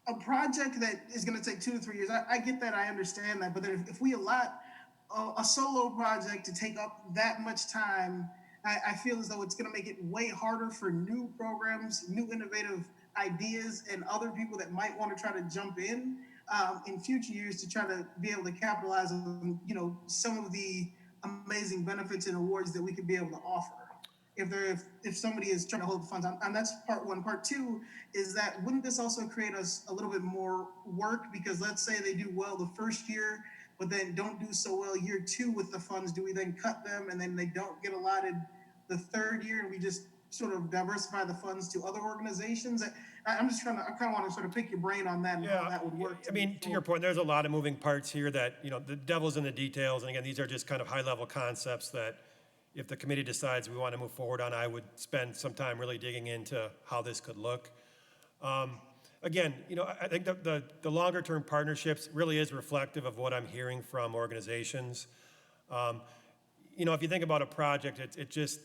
a project that is going to take 2 to 3 years. I get that, I understand that, but then if we allot a solo project to take up that much time, I feel as though it's going to make it way harder for new programs, new innovative ideas, and other people that might want to try to jump in. in future years to try to be able to capitalize on, some of the amazing benefits and awards that we could be able to offer. If somebody is trying to hold the funds on, and that's part one. Part two is that wouldn't this also create us a little bit more work? Because let's say they do well the first year, but then don't do so well year two with the funds. Do we then cut them and then they don't get allotted the third year and we just sort of diversify the funds to other organizations? I kind of want to sort of pick your brain on that and how that would work. I mean, to your point, there's a lot of moving parts here that, the devil's in the details. And again, these are just kind of high-level concepts that if the committee decides we want to move forward on, I would spend some time really digging into how this could look. Again, I think the longer-term partnerships really is reflective of what I'm hearing from organizations. If you think about a project, it's just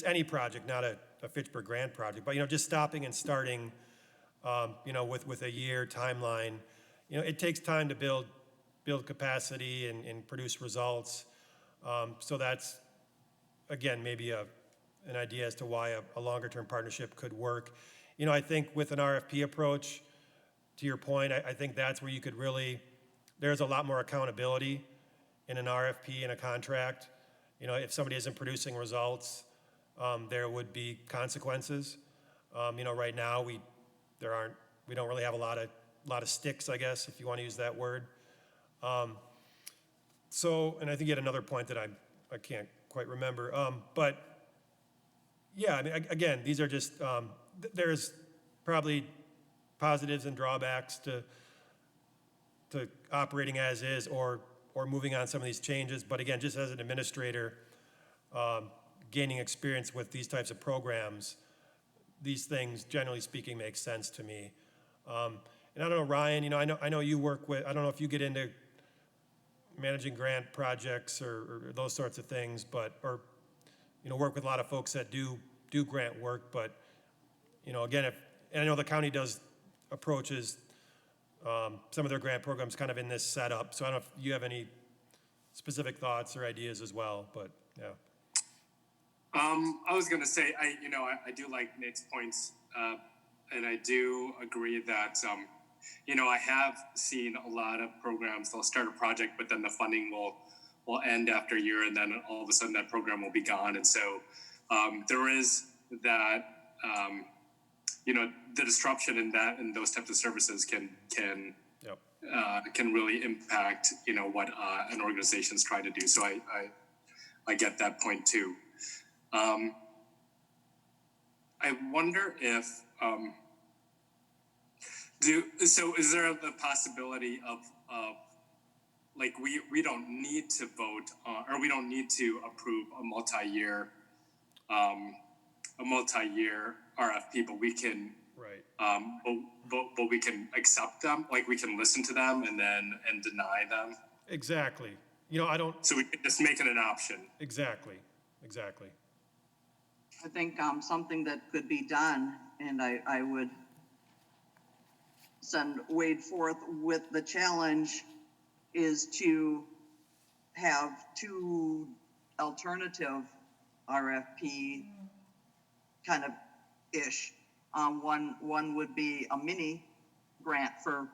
any project, not a Fitchburg grant project, but, just stopping and starting, with a year timeline. It takes time to build capacity and produce results. So that's, again, maybe an idea as to why a longer-term partnership could work. I think with an RFP approach, to your point, I think that's where you could really, there's a lot more accountability in an RFP and a contract. If somebody isn't producing results, there would be consequences. Right now we don't really have a lot of sticks, I guess, if you want to use that word. And I think you had another point that I can't quite remember. But yeah, I mean, again, these are just, there's probably positives and drawbacks to operating as is or moving on some of these changes. But again, just as an administrator, gaining experience with these types of programs, these things, generally speaking, make sense to me. And I don't know, Ryan, I know you work with, I don't know if you get into managing grant projects or those sorts of things, or work with a lot of folks that do grant work. But, again, and I know the county does approaches some of their grant programs kind of in this setup. So I don't know if you have any specific thoughts or ideas as well, but yeah. I was going to say, I do like Nate's points, and I do agree that, I have seen a lot of programs, they'll start a project, but then the funding will end after a year, and then all of a sudden that program will be gone. And so there is that, the disruption in that and those types of services can really impact, what an organization's trying to do. So I get that point too. I wonder if is there the possibility of like we don't need to vote or we don't need to approve a multi-year RFP, but we can but we can accept them, like we can listen to them and deny them. Exactly. I don't. So we can just make it an option. Exactly. I think something that could be done, and I would send Wade forth with the challenge, is to have two alternative RFP kind of ish. One would be a mini grant for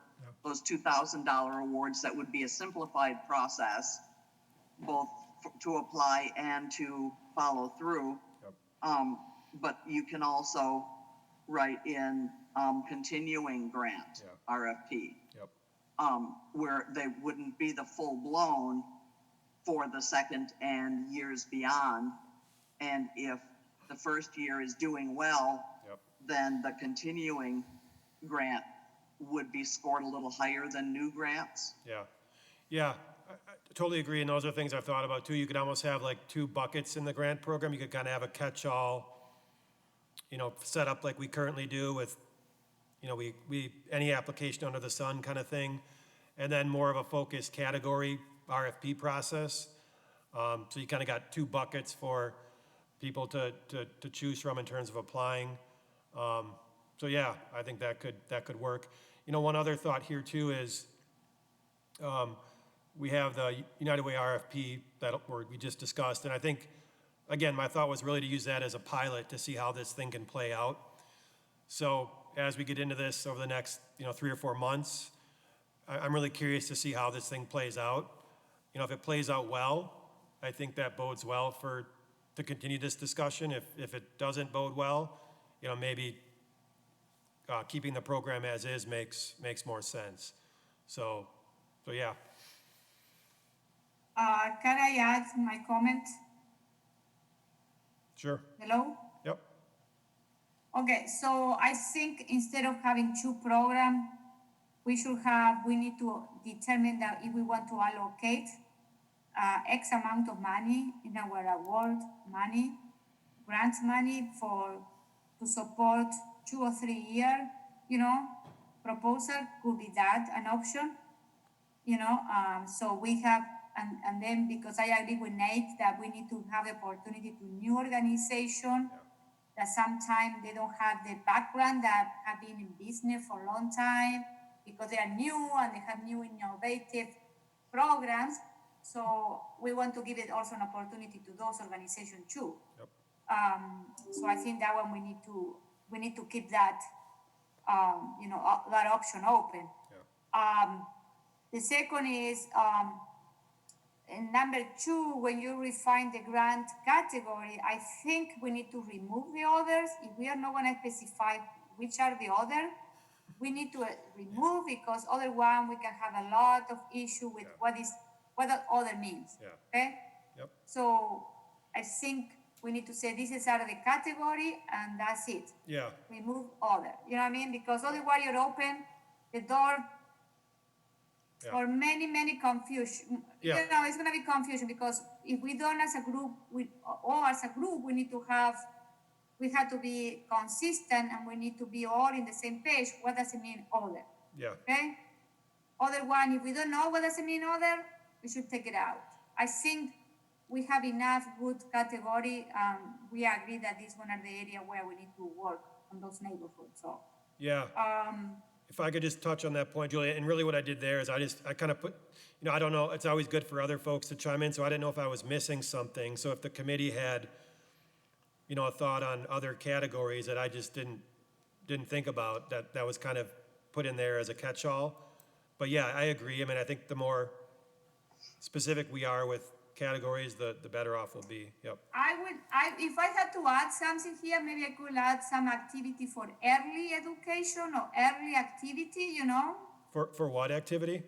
those $2,000 awards. That would be a simplified process, both to apply and to follow through. But you can also write in continuing grant RFP, where they wouldn't be the full blown for the second and years beyond. And if the first year is doing well, then the continuing grant would be scored a little higher than new grants. Yeah, I totally agree. And those are things I've thought about too. You could almost have like two buckets in the grant program. You could kind of have a catch-all, set up like we currently do with, we any application under the sun kind of thing. And then more of a focused category RFP process. So you kind of got two buckets for people to choose from in terms of applying. So yeah, I think that could work. One other thought here too is we have the United Way RFP that we just discussed, and I think, again, my thought was really to use that as a pilot to see how this thing can play out. So as we get into this over the next 3 or 4 months, I'm really curious to see how this thing plays out. You know, if it plays out well, I think that bodes well to continue this discussion. If it doesn't bode well, you know, maybe keeping the program as is makes more sense. So yeah. Can I add my comment? Sure. Hello? Yep. Okay, so I think instead of having two programs, we need to determine that if we want to allocate X amount of money in our award money, grants money to support 2 or 3 year, proposal could be that an option, so we have, and then because I agree with Nate that we need to have the opportunity to new organization that sometimes they don't have the background that have been in business for a long time because they are new and they have new innovative programs. So we want to give it also an opportunity to those organizations too. Yep. So I think that one we need to keep that that option open. Yeah. The second is in number 2, when you refine the grant category, I think we need to remove the others. If we are not going to specify which are the other, we need to remove because otherwise we can have a lot of issue with what that other means. Yeah. Okay. Yep. So I think we need to say this is out of the category and that's it. Yeah. Remove other. You know what I mean? Because otherwise you're open the door for many confusion. Yeah. You know, it's going to be confusion because if we don't as a group, we need to have, we have to be consistent and we need to be all in the same page. What does it mean, other? Yeah. Okay? Other one, if we don't know what does it mean, other, we should take it out. I think we have enough good category. We agree that this one are the area where we need to work on those neighborhoods. So, Yeah. If I could just touch on that point, Julia, and really what I did there is I kind of put, you know, I don't know, it's always good for other folks to chime in, so I didn't know if I was missing something. So if the committee had, you know, a thought on other categories that I just didn't think about, that was kind of put in there as a catch-all. But yeah, I agree. I mean, I think the more specific we are with categories, the better off we'll be. Yep. If I had to add something here, maybe I could add some activity for early education or early activity, you know? For what activity?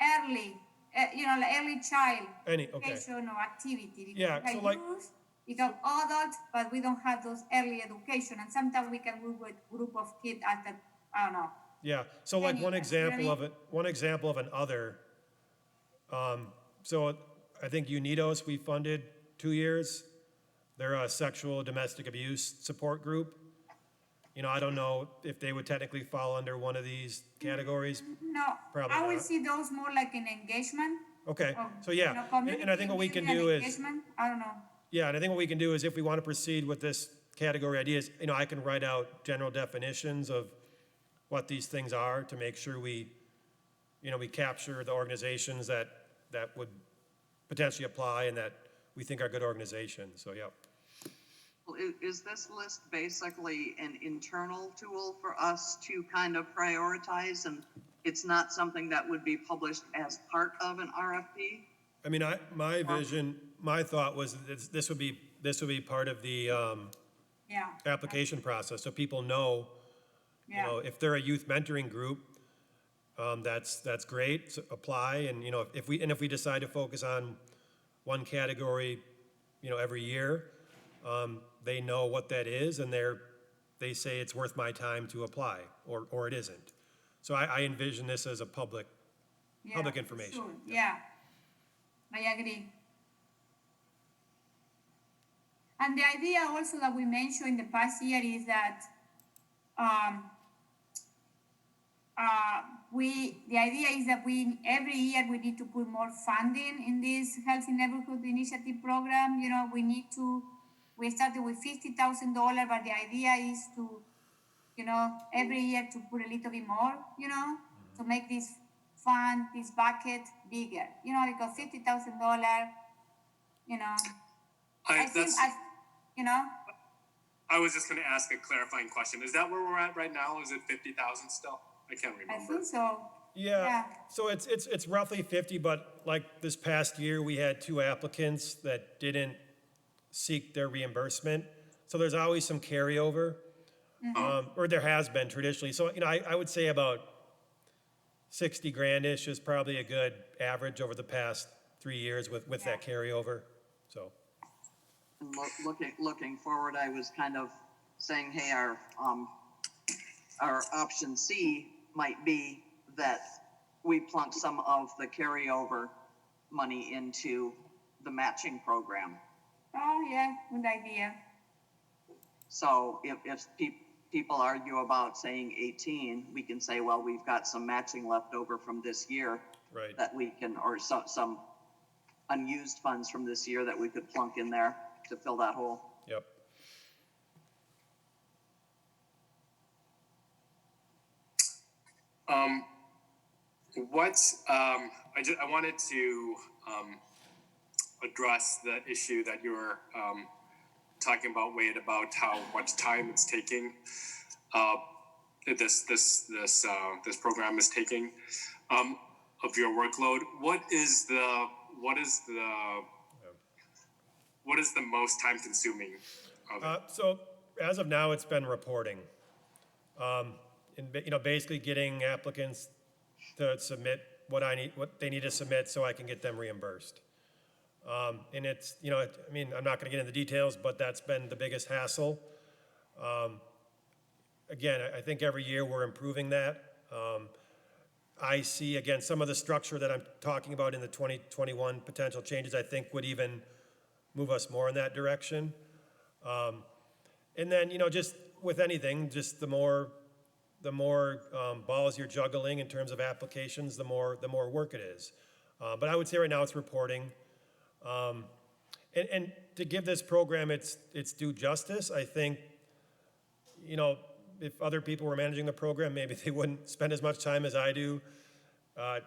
Early, like early child Okay. education or activity. Yeah, Because so we like- use, we got adults, but we don't have those early education. And sometimes we can work with group of kids after, I don't know. Yeah, so like one Anyway, example you know of it, one example of an other. So I think UNIDOS, we funded 2 years. They're a sexual domestic abuse support group. You know, I don't know if they would technically fall under one of these categories. No, Probably I will not. see those more like an engagement. Okay, Or, so yeah, and I think what we can community do and is, engagement. I don't know. yeah, and I think what we can do is if we want to proceed with this category ideas, you know, I can write out general definitions of what these things are to make sure we capture the organizations that would potentially apply and that we think are good organizations. So, yeah. Well, is this list basically an internal tool for us to kind of prioritize, and it's not something that would be published as part of an RFP? I mean, my vision, my thought was that this would be part of the application process, so people know, you know, if they're a youth mentoring group, that's great. So apply, and you know, if we decide to focus on one category, you know, every year, they know what that is, and they say it's worth my time to apply, or it isn't. So I envision this as a public information. Sure. Yeah, I agree. And the idea also that we mentioned in the past year is that the idea is that every year we need to put more funding in this Healthy Neighborhood Initiative program. You know, we started with $50,000, but the idea is to, you know, every year to put a little bit more, you know, to make this fund, this bucket bigger, you know, because $50,000, you know, you know. I was just going to ask a clarifying question. Is that where we're at right now? Is it 50,000 still? I can't I remember. think so. Yeah, Yeah. so it's roughly 50, but like this past year, we had 2 applicants that didn't seek their reimbursement. So there's always some carryover, or there has been traditionally. So, I would say about 60 grand-ish is probably a good average over the past 3 years with that carryover, so. And looking forward, I was kind of saying, hey, our option C might be that we plunk some of the carryover money into the matching program. Oh, yeah, good idea. So if people argue about saying 18, we can say, well, we've got some matching left over from this year. Right. That we can, or some unused funds from this year that we could plunk in there to fill that hole. Yep. I wanted to address the issue that you were talking about, Wade, about how much time it's taking. This program is taking of your workload. What is the most time consuming of it? So as of now, it's been reporting. And basically getting applicants to submit what they need to submit so I can get them reimbursed. And it's, I'm not gonna get into the details, but that's been the biggest hassle. Again, I think every year we're improving that. I see, again, some of the structure that I'm talking about in the 2021 potential changes, I think would even move us more in that direction. And then, just with anything, just the more balls you're juggling in terms of applications, the more work it is. But I would say right now it's reporting. And to give this program its due justice, I think, if other people were managing the program, maybe they wouldn't spend as much time as I do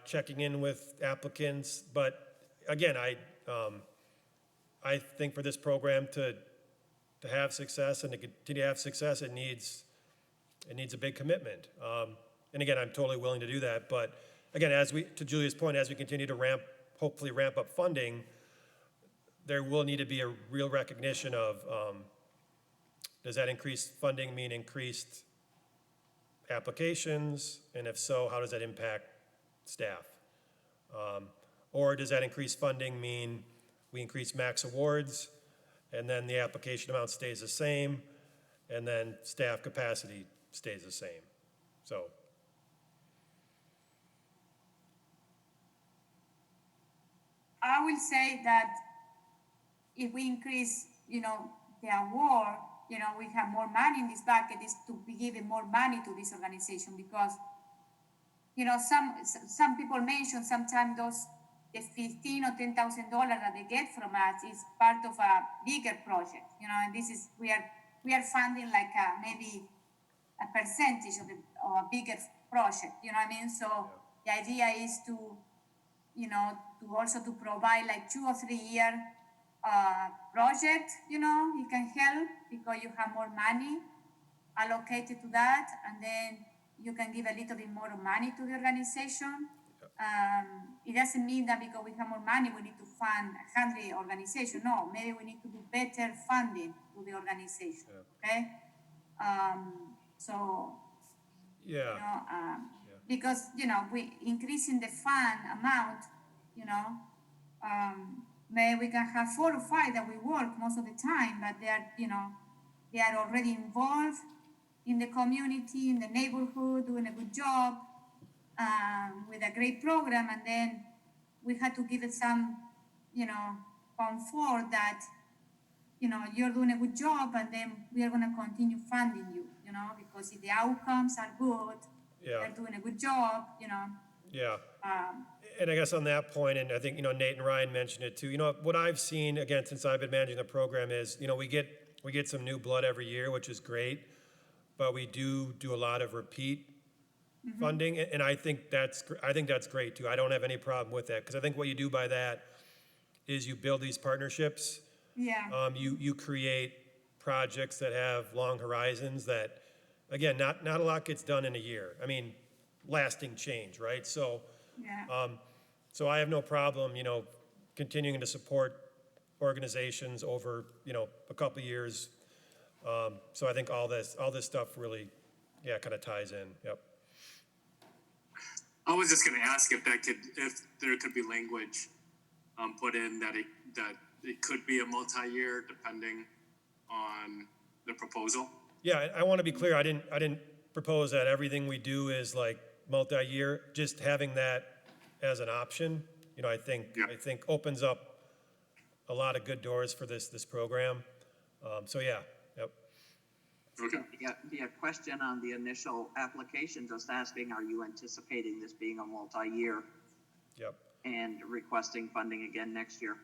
checking in with applicants. But again, I think for this program to have success and to continue to have success, it needs a big commitment. And again, I'm totally willing to do that. But again, to Julia's point, as we continue to hopefully ramp up funding, there will need to be a real recognition of, does that increased funding mean increased applications? And if so, how does that impact staff? Or does that increased funding mean we increase max awards and then the application amount stays the same and then staff capacity stays the same? So. I will say that if we increase, the award, we have more money in this bucket, is to be giving more money to this organization because, some people mention sometimes the $15,000 or $10,000 that they get from us is part of a bigger project, and this is we are funding like maybe a percentage of a bigger project, you know what I mean? So the idea is to also to provide like 2 or 3 year project, it can help because you have more money allocated to that, and then you can give a little bit more money to the organization. It doesn't mean that because we have more money, we need to fund 100 organizations. No, maybe we need to do better funding to the organization, okay? So, because, we increasing the fund amount, maybe we can have 4 or 5 that we work most of the time, but they are already involved in the community, in the neighborhood, doing a good job, with a great program, and then we had to give it some, comfort that, you're doing a good job, and then we are going to continue funding you, because if the outcomes are good, they're doing a good job, Yeah. And I guess on that point, and I think, Nate and Ryan mentioned it too, what I've seen, again, since I've been managing the program is, we get some new blood every year, which is great, but we do a lot of repeat funding, and I think that's great too. I don't have any problem with that, because I think what you do by that is you build these partnerships. Yeah. You create projects that have long horizons that, again, not a lot gets done in a year. I mean, lasting change, right? So, Yeah. so I have no problem, you know, continuing to support organizations over, you know, a couple of years. So I think all this stuff really, yeah, kind of ties in, yep. I was just going to ask if there could be language put in that it could be a multi-year depending on the proposal. Yeah, I want to be clear, I didn't propose that everything we do is like multi-year, just having that as an option, you know, I think opens up a lot of good doors for this program. So yeah, yep. Okay. Be a question on the initial application, just asking, are you anticipating this being a multi-year? Yep. And requesting funding again next year?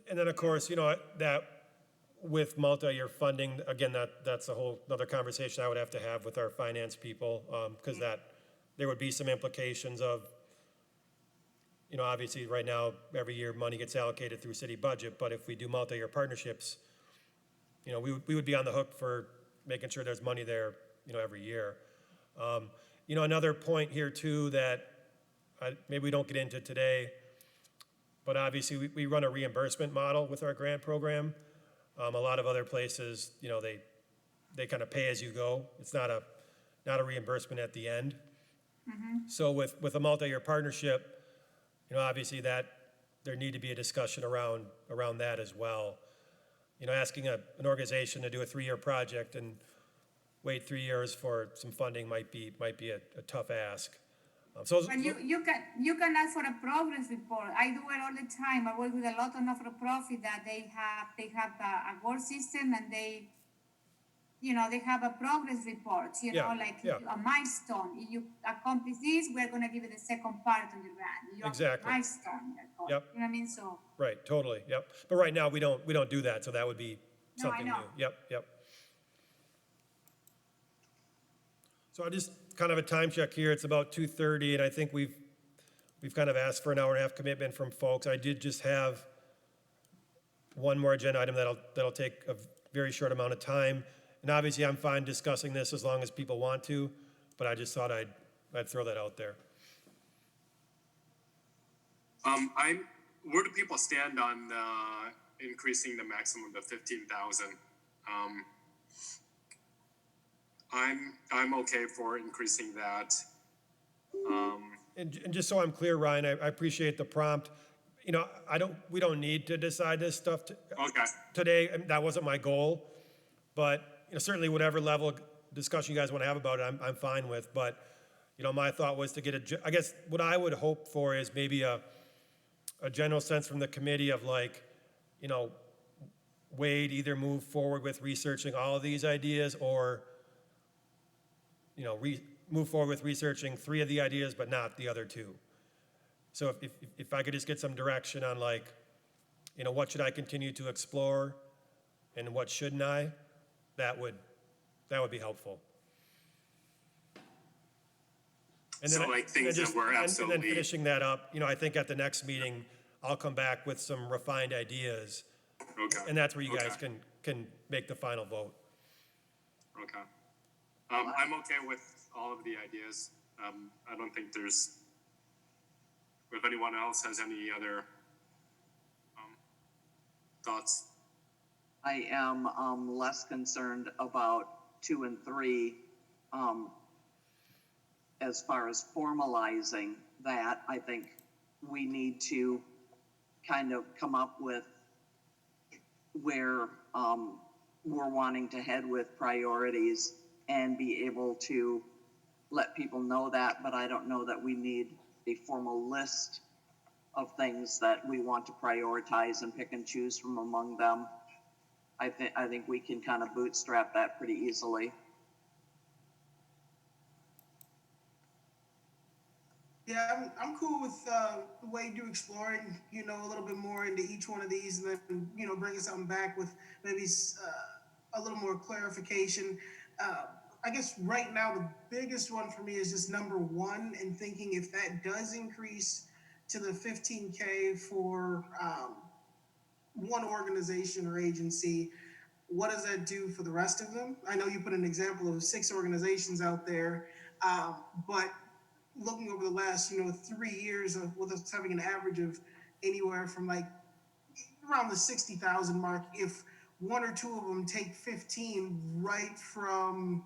And then, of course, you know, that with multi-year funding, again, that's a whole other conversation I would have to have with our finance people, because there would be some implications of, you know, obviously right now, every year money gets allocated through city budget, but if we do multi-year partnerships, you know, we would be on the hook for making sure there's money there, you know, every year. You know, another point here too that maybe we don't get into today, but obviously we run a reimbursement model with our grant program. A lot of other places, you know, they kind of pay as you go. It's not a reimbursement at the end. So with a multi-year partnership, you know, obviously that there need to be a discussion around that as well. You know, asking an organization to do a 3-year project and wait 3 years for some funding might be a tough ask. But you can ask for a progress report. I do it all the time. I work with a lot of not-for-profit that they have a work system, and they have a progress report. A milestone. If you accomplish this, we're going to give you the second part of the grant. You Exactly. Milestone. Yep. You know what I mean? So. Right. Totally. Yep. But right now we don't do that, so that would be No, I something know. new. Yep. So I just kind of a time check here. It's about 2:30, and I think we've kind of asked for an hour and a half commitment from folks. I did just have one more agenda item that'll take a very short amount of time, and obviously I'm fine discussing this as long as people want to, but I just thought I'd throw that out there. Where do people stand on increasing the maximum to 15,000? I'm okay for increasing that. And just so I'm clear, Ryan, I appreciate the prompt. You know, we don't need to decide this stuff today. That wasn't my goal, but you know, certainly whatever level of discussion you guys want to have about it, I'm fine with. But you know, my thought was to get I guess what I would hope for is maybe a general sense from the committee of like, you know, Wade either move forward with researching all of these ideas, or you know, move forward with researching 3 of the ideas, but not the other 2. So if I could just get some direction on like, you know, what should I continue to explore and what shouldn't I, that would be helpful. And then, so like things that were absolutely. And then finishing that up, you know, I think at the next meeting, I'll come back with some refined ideas. Okay. And that's where you guys can make the final vote. Okay. I'm okay with all of the ideas. I don't think if anyone else has any other thoughts. I am less concerned about 2 and 3 as far as formalizing that. I think we need to kind of come up with where we're wanting to head with priorities and be able to let people know that, but I don't know that we need a formal list of things that we want to prioritize and pick and choose from among them. I think we can kind of bootstrap that pretty easily. Yeah, I'm cool with the way you exploring, you know, a little bit more into each one of these, and then, you know, bringing something back with maybe a little more clarification. I guess right now the biggest one for me is just number 1, and thinking if that does increase to the 15K for one organization or agency, what does that do for the rest of them? I know you put an example of 6 organizations out there, but looking over the last, 3 years with us having an average of anywhere from like around the 60,000 mark, if one or two of them take 15 right from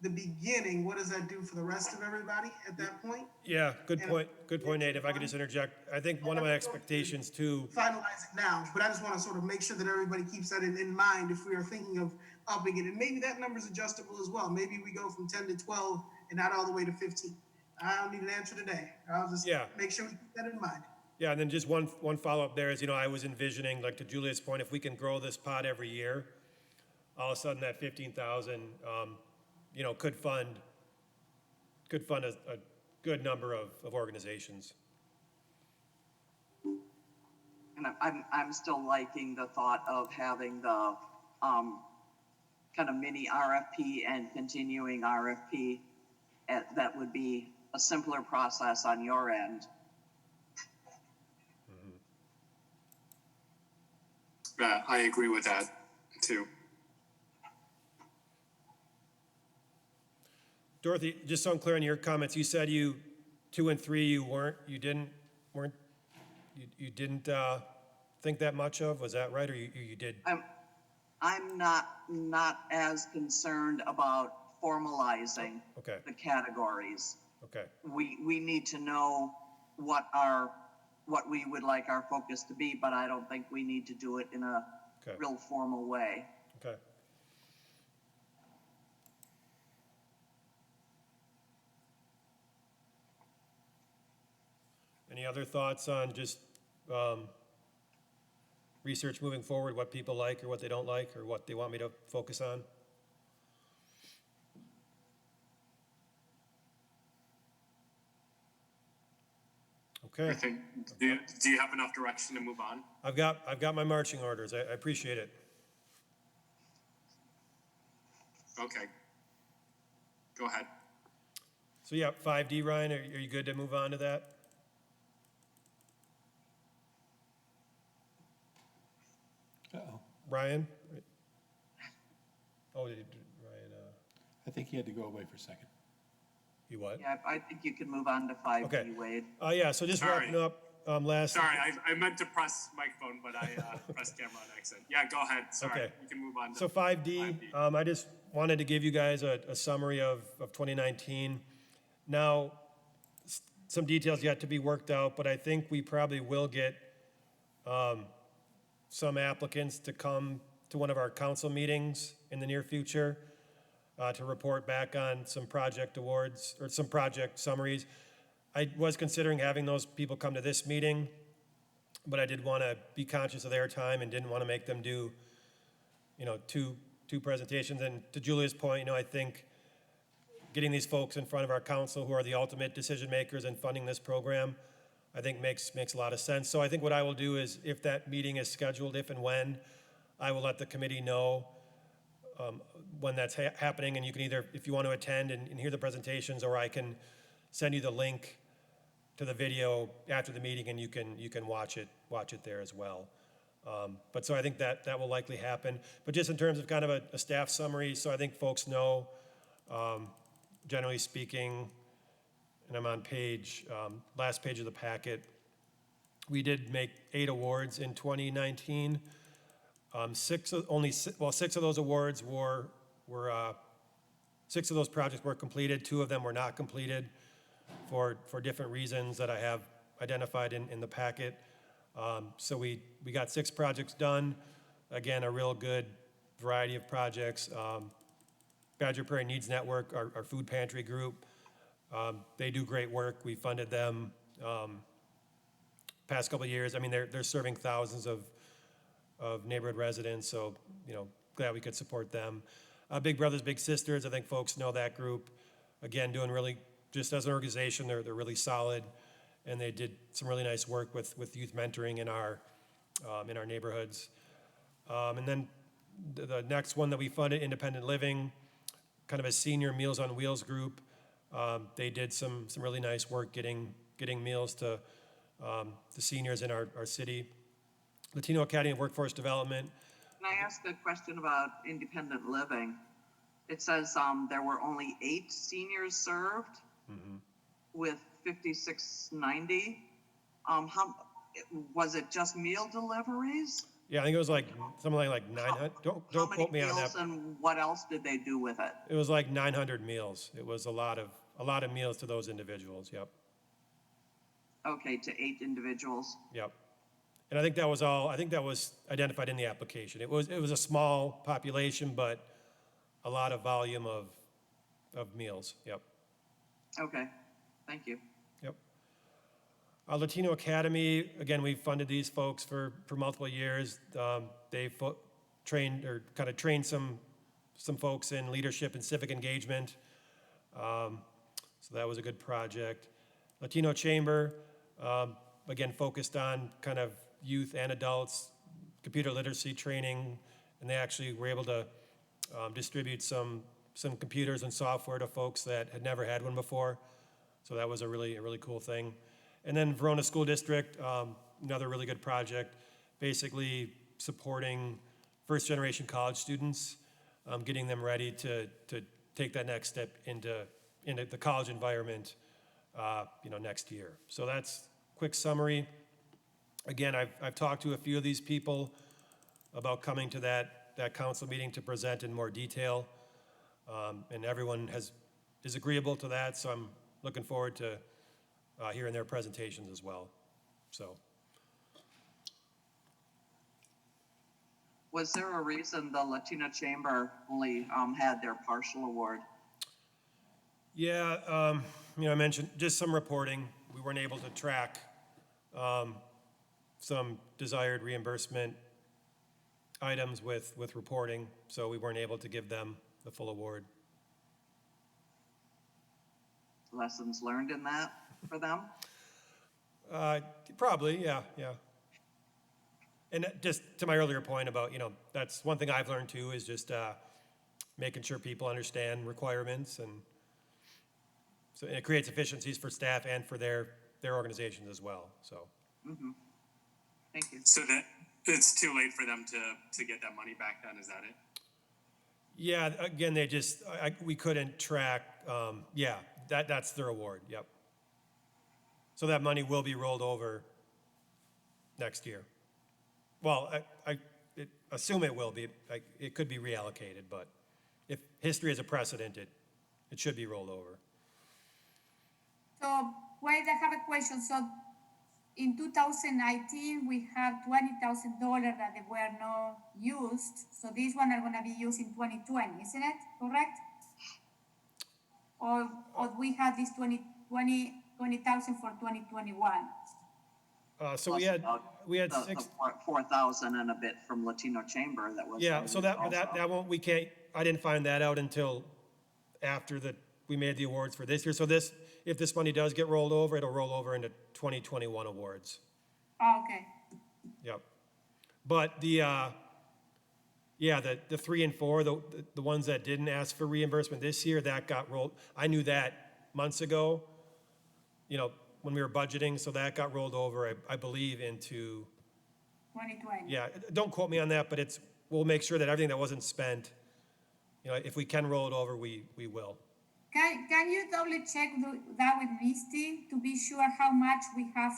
the beginning, what does that do for the rest of everybody at that point? Yeah, good point, Nate. If I could just interject, I think one of my expectations too, Finalize it now, but I just want to sort of make sure that everybody keeps that in mind if we are thinking of upping it. And maybe that number is adjustable as well. Maybe we go from 10 to 12 and not all the way to 15. I don't need an answer today. I'll just Yeah. make sure we keep that in mind. yeah, and then just one follow-up there is, I was envisioning, like to Julia's point, if we can grow this pot every year, all of a sudden that 15,000, could fund a good number of organizations. And I'm still liking the thought of having the kind of mini RFP and continuing RFP. That would be a simpler process on your end. I agree with that too. Dorothy, just so I'm clear on your comments, you said 2 and 3 you didn't think that much of, was that right, or you did? I'm not as concerned about formalizing Okay. the categories. Okay, We need to know what we would like our focus to be, but I don't think we need to do it in a Okay. real formal way. okay. Any other thoughts on just research moving forward, what people like or what they don't like, or what they want me to focus on? Okay, Everything. Do you have enough direction to move on? I've got my marching orders. I appreciate it. Okay. Go ahead. So yeah, 5D, Ryan, are you good to move on to that? Uh-oh. Ryan? Oh, Ryan, I think he had to go away for a second. you what? Yeah, I think you can move on to 5D, Okay. Wade. Yeah, so just Sorry. wrapping up, last. Sorry, I meant to press microphone, but I pressed camera on accident. Yeah, go ahead. Sorry. Okay. You can move on to So 5D, 5D. I just wanted to give you guys a summary of 2019. Now, some details yet to be worked out, but I think we probably will get some applicants to come to one of our council meetings in the near future to report back on some project awards or some project summaries. I was considering having those people come to this meeting, but I did want to be conscious of their time and didn't want to make them do, two presentations. And to Julia's point, I think getting these folks in front of our council who are the ultimate decision makers in funding this program, I think makes a lot of sense. So I think what I will do is, if that meeting is scheduled, if and when, I will let the committee know when that's happening, and you can either, if you want to attend and hear the presentations, or I can send you the link to the video after the meeting, and you can watch it there as well. But so I think that will likely happen. But just in terms of kind of a staff summary, so I think folks know, generally speaking, and I'm on last page of the packet, we did make 8 awards in 2019. 6 of those awards were 6 of those projects were completed. 2 of them were not completed for different reasons that I have identified in the packet. So we got 6 projects done. Again, a real good variety of projects. Badger Prairie Needs Network, our food pantry group, they do great work. We funded them past couple of years. I mean, they're serving thousands of neighborhood residents, so glad we could support them. Big Brothers Big Sisters, I think folks know that group. Again, doing really, just as an organization, they're really solid, and they did some really nice work with youth mentoring in our neighborhoods. And then the next one that we funded, Independent Living, kind of a senior Meals on Wheels group. They did some really nice work getting meals to the seniors in our city. Latino Academy of Workforce Development. Can I ask a question about independent living? It says there were only 8 seniors served with 5690. How, was it just meal deliveries? Yeah, I think it was like something like 900. How Don't many quote me on meals that. and what else did they do with it? It was like 900 meals. It was a lot of meals to those individuals. Yep. Okay, to 8 individuals. Yep. And I think that was all. I think that was identified in the application. It was a small population, but a lot of volume of meals. Yep. Okay, thank you. Yep. Latino Academy, again, we've funded these folks for multiple years. They've trained some folks in leadership and civic engagement. So that was a good project. Latino Chamber, again, focused on kind of youth and adults, computer literacy training, and they actually were able to distribute some computers and software to folks that had never had one before. So that was a really cool thing. And then Verona School District, another really good project, basically supporting first-generation college students, getting them ready to take that next step into the college environment, next year. So that's a quick summary. Again, I've talked to a few of these people about coming to that council meeting to present in more detail, and everyone is agreeable to that. So I'm looking forward to hearing their presentations as well. So. Was there a reason the Latino Chamber only had their partial award? Yeah, I mentioned just some reporting. We weren't able to track some desired reimbursement items with reporting, so we weren't able to give them the full award. Lessons learned in that for them? Probably, yeah. And just to my earlier point about, that's one thing I've learned too, is just making sure people understand requirements, and so it creates efficiencies for staff and for their organizations as well, so. Mm-hmm. Thank you. So that it's too late for them to get that money back then, is that it? Yeah, again, we couldn't track, that's their award, yep. So that money will be rolled over next year. Well, I assume it will be. It could be reallocated, but if history is a precedent, it should be rolled over. So, wait, I have a question. So, in 2019, we have $20,000 that they were not used. So, these ones are going to be used in 2020, isn't it? Correct? Or we had this 20,000 for 2021. So we had the 6. 4,000 and a bit from Latino Chamber that was. Yeah, so that won't, we can't, I didn't find that out until after we made the awards for this year. So if this money does get rolled over, it'll roll over into 2021 awards. Oh, okay. Yep. But the 3 and 4, the ones that didn't ask for reimbursement this year, that got rolled. I knew that months ago, when we were budgeting, so that got rolled over, I believe, into 2020. Yeah, don't quote me on that, but we'll make sure that everything that wasn't spent, if we can roll it over, we will. Can you double check that with Misty to be sure how much we have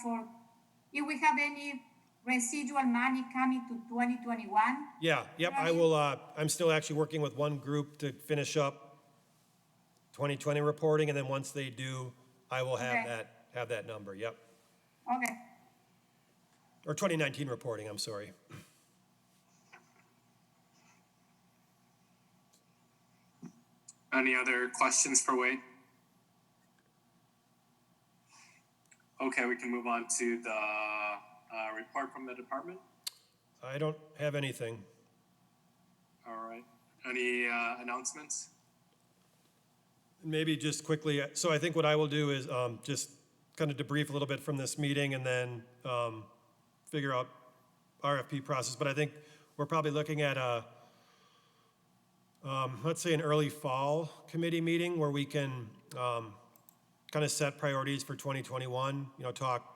if we have any residual money coming to 2021? Yeah, yep, I will, I'm still actually working with one group to finish up 2020 reporting, and then once they do, I will have that number, yep. Okay. Or 2019 reporting, I'm sorry. Any other questions for Wade? Okay, we can move on to the report from the department. I don't have anything. All right. Any announcements? Maybe just quickly, so I think what I will do is just kind of debrief a little bit from this meeting and then figure out RFP process. But I think we're probably looking at let's say an early fall committee meeting where we can kind of set priorities for 2021, talk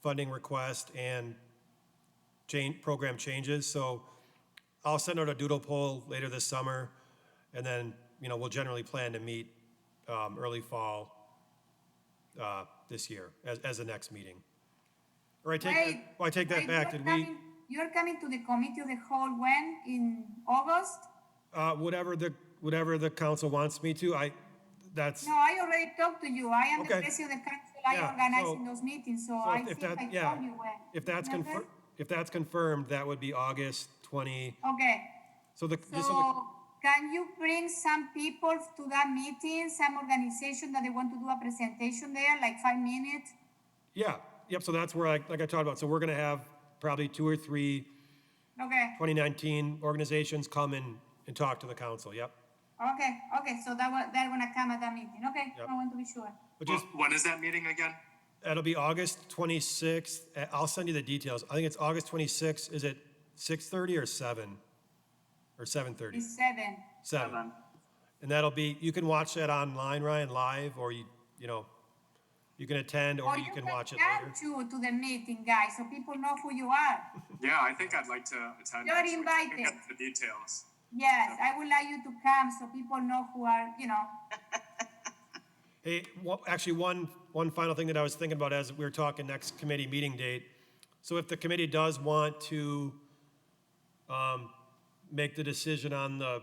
funding request and program changes. So I'll send out a doodle poll later this summer, and then, we'll generally plan to meet early fall this year as the next meeting. Or I Wait, take that wait, back. Did we, You're coming to the committee of the whole when, in August? whatever the council wants me to, that's, No, I already talked to you. I am the Okay. president of the council. I Yeah, organize in so- those meetings, so so I if think that, I yeah, told you when. if that's Remember? if that's confirmed, that would be August 20, Okay, so so can you bring some people to that meeting, some organization that they want to do a presentation there, like 5 minutes? yeah, yep, so that's where like I talked about, so we're gonna have probably 2 or 3 Okay, 2019 organizations come and talk to the council, yep. okay, so they're gonna come at that meeting. Okay, Yep. I want to be sure. But just, When is that meeting again? that'll be August 26th, I'll send you the details, I think it's August 26th, is it 6:30 or 7? Or 7:30? It's 7. 7. And that'll be, you can watch that online, Ryan, live, or you know, you can attend, or Or you can watch it come later. to the meeting, guys, so people know who you are. Yeah, I think I'd like to attend. You're actually. I can invited. get the details. Yes, I would like you to come so people know who are, Hey, actually, one final thing that I was thinking about as we were talking next committee meeting date. So if the committee does want to make the decision on the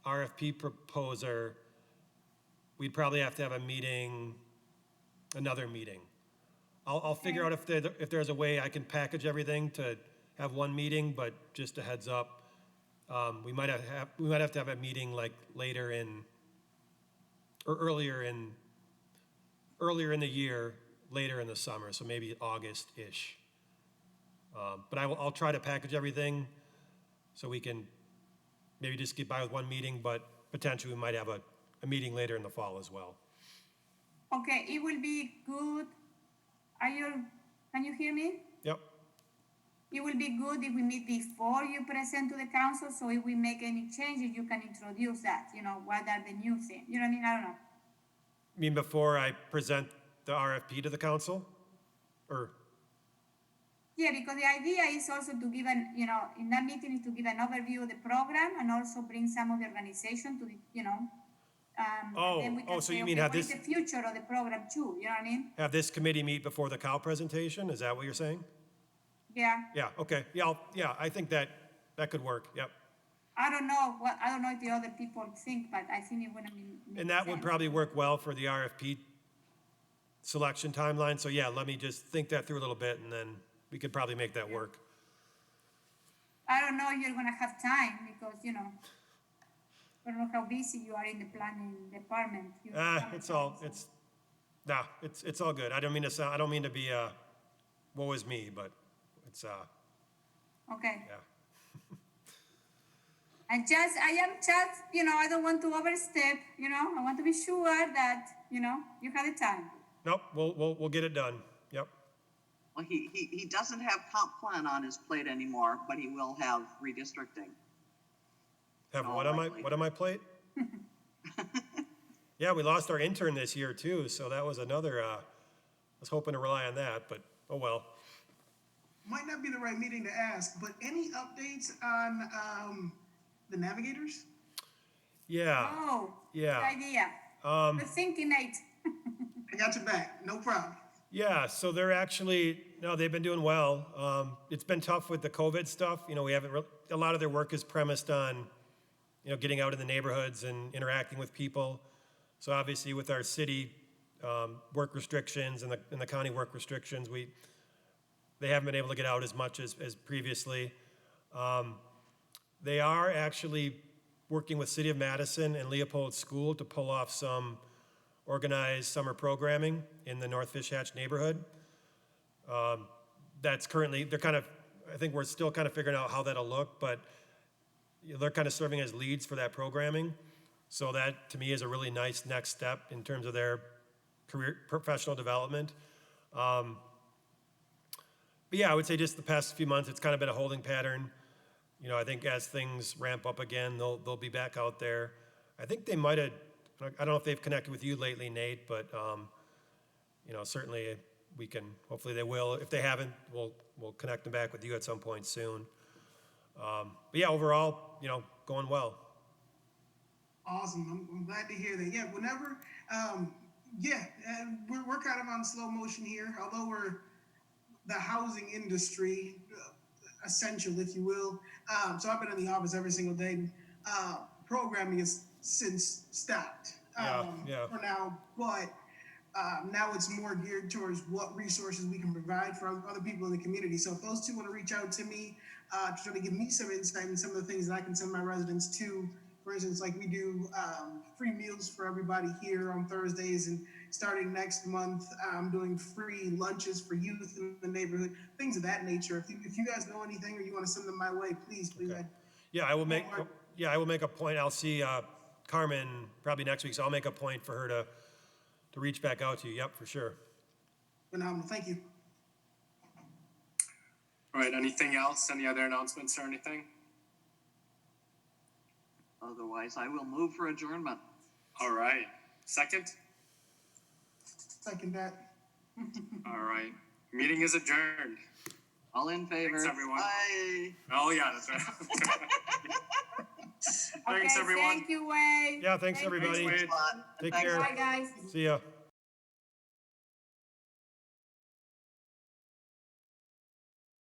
RFP proposer, we'd probably have to have a meeting, another meeting. I'll figure out if there's a way I can package everything to have one meeting, but just a heads up, we might have to have a meeting like later in, or earlier in the year, later in the summer, so maybe August-ish. But I'll try to package everything so we can maybe just get by with one meeting, but potentially we might have a meeting later in the fall as well. Okay, it will be good. Can you hear me? Yep, It will be good if we meet before you present to the council, so if we make any changes, you can introduce that, what are the new things, you know what I mean? I don't know. you mean before I present the RFP to the council? Or, Yeah, because the idea is also to give in that meeting is to give an overview of the program and also bring some of the organization to the, then we can so say, you mean okay, have what is this- the future of the program too, you know what I mean? have this committee meet before the cow presentation? Is that what you're saying? Yeah, Yeah, okay, yeah, I think that could work, yep. I don't know if the other people think, but I think it would make And that would sense. probably work well for the RFP selection timeline, so yeah, let me just think that through a little bit, and then we could probably make that work. I don't know if you're gonna have time because, I don't know how busy you are in the planning department. It's all good. I don't mean to be, woe is me, but it's, Okay. yeah. I am just, I don't want to overstep, I want to be sure that, you have the time. Nope, we'll get it done. Yep. Well, he doesn't have comp plan on his plate anymore, but he will have redistricting. Have all what on likely. my plate? Yeah, we lost our intern this year too, so that was another, I was hoping to rely on that, but oh well. Might not be the right meeting to ask, but any updates on the navigators? Yeah, Oh, yeah. good idea. Good thinking, Nate. I got your back, no problem. Yeah, so they've been doing well. It's been tough with the COVID stuff. We haven't, a lot of their work is premised on, getting out in the neighborhoods and interacting with people. So obviously with our city work restrictions and the county work restrictions, they haven't been able to get out as much as previously. They are actually working with City of Madison and Leopold School to pull off some organized summer programming in the North Fish Hatch neighborhood. That's currently, I think we're still kind of figuring out how that'll look, but they're kind of serving as leads for that programming. So that, to me, is a really nice next step in terms of their professional development. But yeah, I would say just the past few months, it's kind of been a holding pattern. I think as things ramp up again, they'll be back out there. I think they might have, I don't know if they've connected with you lately, Nate, but, certainly we can, hopefully they will. If they haven't, we'll connect them back with you at some point soon. But yeah, overall, going well. Awesome. I'm glad to hear that. Yeah, whenever Yeah, and we're kind of on slow motion here, although we're the housing industry, essential, if you will. So I've been in the office every single day. Programming is since stopped Yeah. for now, but now it's more geared towards what resources we can provide for other people in the community. So if those two want to reach out to me to try to give me some insight and some of the things that I can send my residents to, for instance, like we do free meals for everybody here on Thursdays, and starting next month, I'm doing free lunches for youth in the neighborhood, things of that nature. If you guys know anything or you want to send them my way, please. Okay. Yeah, I will make a point. I'll see Carmen probably next week, so I'll make a point for her to reach back out to you. Yep, for sure. Phenomenal. Thank you. All right, anything else? Any other announcements or anything? Otherwise, I will move for adjournment. All right. Second? Second that. All right. Meeting is adjourned. All in favor? Thanks, everyone. Bye. Oh, yeah, that's right. Thanks, Okay, everyone. thank you, Way. Yeah, thanks everybody. Wade. Take Thanks, care. Bye, guys. See ya.